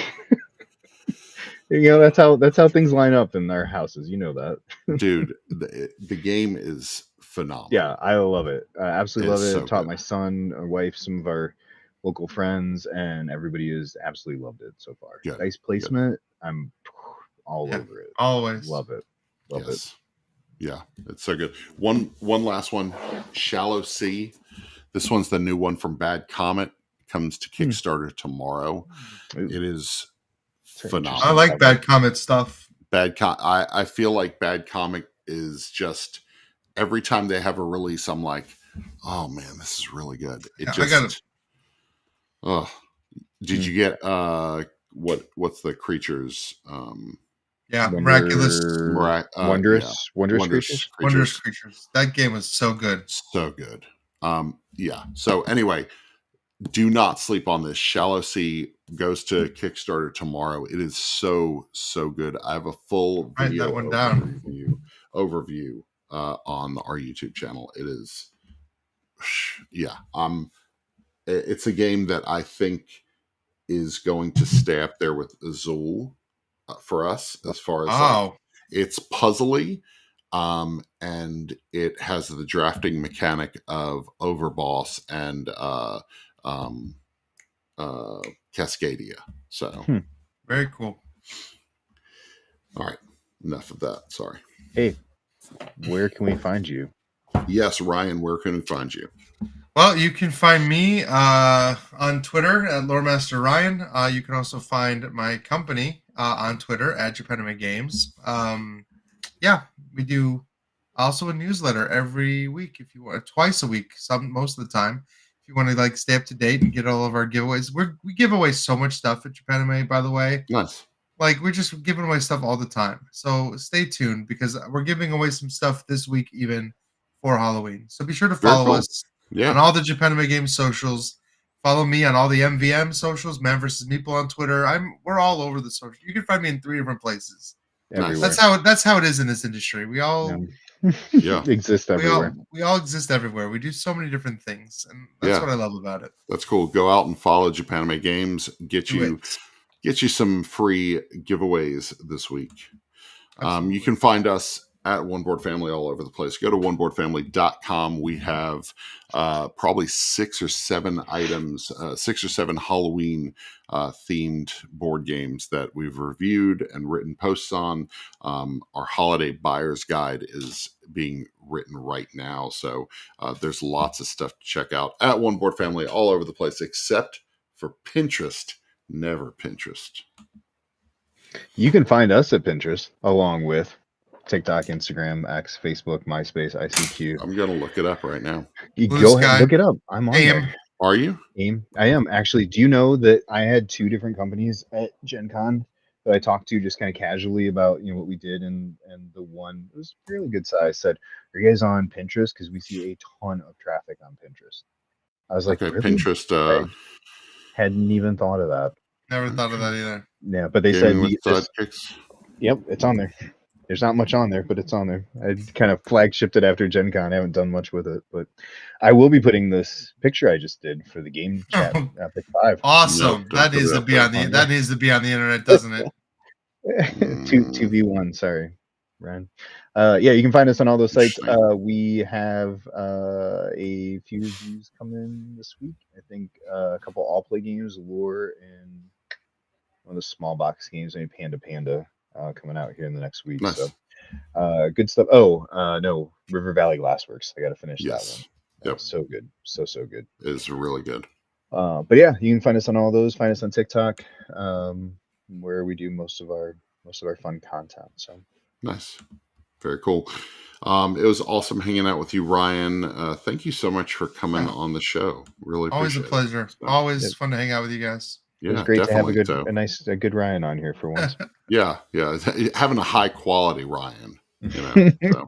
Speaker 2: that's how things line up in our houses. You know that.
Speaker 1: dude, the game is phenomenal.
Speaker 2: Yeah, I love it. I absolutely love it.
Speaker 1: so
Speaker 2: I've taught
Speaker 1: good.
Speaker 2: my son, our wife, some of our local friends, and everybody has absolutely loved it so far.
Speaker 1: Good.
Speaker 2: Nice placement. I'm all over it.
Speaker 3: Always.
Speaker 2: Love it. Love it.
Speaker 1: Yeah, it's so good. One last one, Shallow Sea. This one's the new one from Bad Comet. Comes to Kickstarter tomorrow.
Speaker 2: Ooh.
Speaker 1: It is
Speaker 2: Very
Speaker 1: phenomenal.
Speaker 3: I like Bad Comet stuff.
Speaker 1: I feel like Bad Comet is just every time they have a release, I'm like, oh man, this is really good.
Speaker 3: I got it.
Speaker 1: Oh, did you get what's the creatures?
Speaker 3: Yeah, miraculous,
Speaker 2: wondrous creatures.
Speaker 3: wondrous creatures. That game was so good.
Speaker 1: So good. Yeah. So anyway, do not sleep on this. Shallow Sea goes to Kickstarter tomorrow. It is so good. I have a full
Speaker 3: Write
Speaker 1: video
Speaker 3: that one down.
Speaker 1: overview on our YouTube channel. It is, yeah. It's a game that I think is going to stay up there with Azul for us as far as it's puzzly. And it has the drafting mechanic of Overboss and Cascadia. So
Speaker 3: very cool.
Speaker 1: All right, enough of that. Sorry.
Speaker 2: Hey, where can we find you?
Speaker 1: Yes, Ryan, where can we find you?
Speaker 3: Well, you can find me on Twitter at Loremaster Ryan. You can also find my company on Twitter at Japanime Games. Yeah, we do also a newsletter every week if you want, twice a week, most of the time. If you want to like stay up to date and get all of our giveaways, we give away so much stuff at Japanime, by the way.
Speaker 1: Nice.
Speaker 3: Like we're just giving away stuff all the time. So stay tuned because we're giving away some stuff this week even for Halloween. So be sure to
Speaker 1: Very
Speaker 3: follow
Speaker 1: cool.
Speaker 3: us
Speaker 1: Yeah.
Speaker 3: on all the Japanime Games socials. Follow me on all the MVM socials, Man versus Meeple on Twitter. We're all over the social. You can find me in 3 different places.
Speaker 2: Everywhere.
Speaker 3: That's how it is in this industry. We all
Speaker 1: Yeah.
Speaker 2: exist everywhere.
Speaker 3: we all exist everywhere. We do so many different things, and that's what I love about it.
Speaker 1: That's cool. Go out and follow Japanime Games. Get you some free giveaways this week. You can find us at One Board Family all over the place. Go to oneboardfamily.com. We have probably 6 or 7 items, 6 or 7 Halloween themed board games that we've reviewed and written posts on. Our holiday buyer's guide is being written right now. So there's lots of stuff to check out at One Board Family all over the place, except for Pinterest. Never Pinterest.
Speaker 2: You can find us at Pinterest along with TikTok, Instagram, X, Facebook, MySpace, ICQ.
Speaker 1: I'm going to look it up right now.
Speaker 2: You go ahead and look it up. I'm on there.
Speaker 1: Are you?
Speaker 2: AIM. I am. Actually, do you know that I had 2 different companies at Gen Con that I talked to just kind of casually about, what we did, and the one, it was really good size, said, "Are you guys on Pinterest? Because we see a ton of traffic on Pinterest." I was like,
Speaker 1: okay,
Speaker 2: really?
Speaker 1: Pinterest.
Speaker 2: I hadn't even thought of that.
Speaker 3: Never thought of that either.
Speaker 2: Yeah, but they said yep, it's on there. There's not much on there, but it's on there. I kind of flagshipped it after Gen Con. I haven't done much with it, but I will be putting this picture I just did for the game chat Pick 5.
Speaker 3: Awesome. That needs to be on the internet, doesn't it?
Speaker 2: 2v1, sorry, Ryan. Yeah, you can find us on all those sites. We have a few reviews coming this week. I think a couple all play games, Lore, and one of the small box games, maybe Panda coming out here in the next week.
Speaker 1: Nice.
Speaker 2: So good stuff. Oh, no, River Valley Glassworks. I got to finish that one.
Speaker 1: Yep.
Speaker 2: So good. So good.
Speaker 1: It's really good.
Speaker 2: But yeah, you can find us on all those. Find us on TikTok, where we do most of our fun content. So
Speaker 1: nice. Very cool. It was awesome hanging out with you, Ryan. Thank you so much for coming on the show. Really
Speaker 3: always a pleasure.
Speaker 1: So,
Speaker 3: always fun to hang out with you guys.
Speaker 2: Yeah, it was great to have a good Ryan on here for once.
Speaker 1: yeah, having a high quality Ryan. So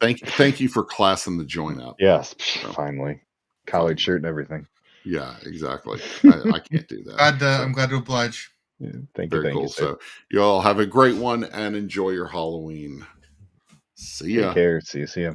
Speaker 1: thank you for classing the joint up.
Speaker 2: Yes, so, finally, collared shirt and everything.
Speaker 1: Yeah, exactly. I can't do that.
Speaker 3: I'm glad to oblige.
Speaker 2: Yeah, thank you.
Speaker 1: Very cool. So you all have a great one and enjoy your Halloween. See ya.
Speaker 2: Take care. See ya.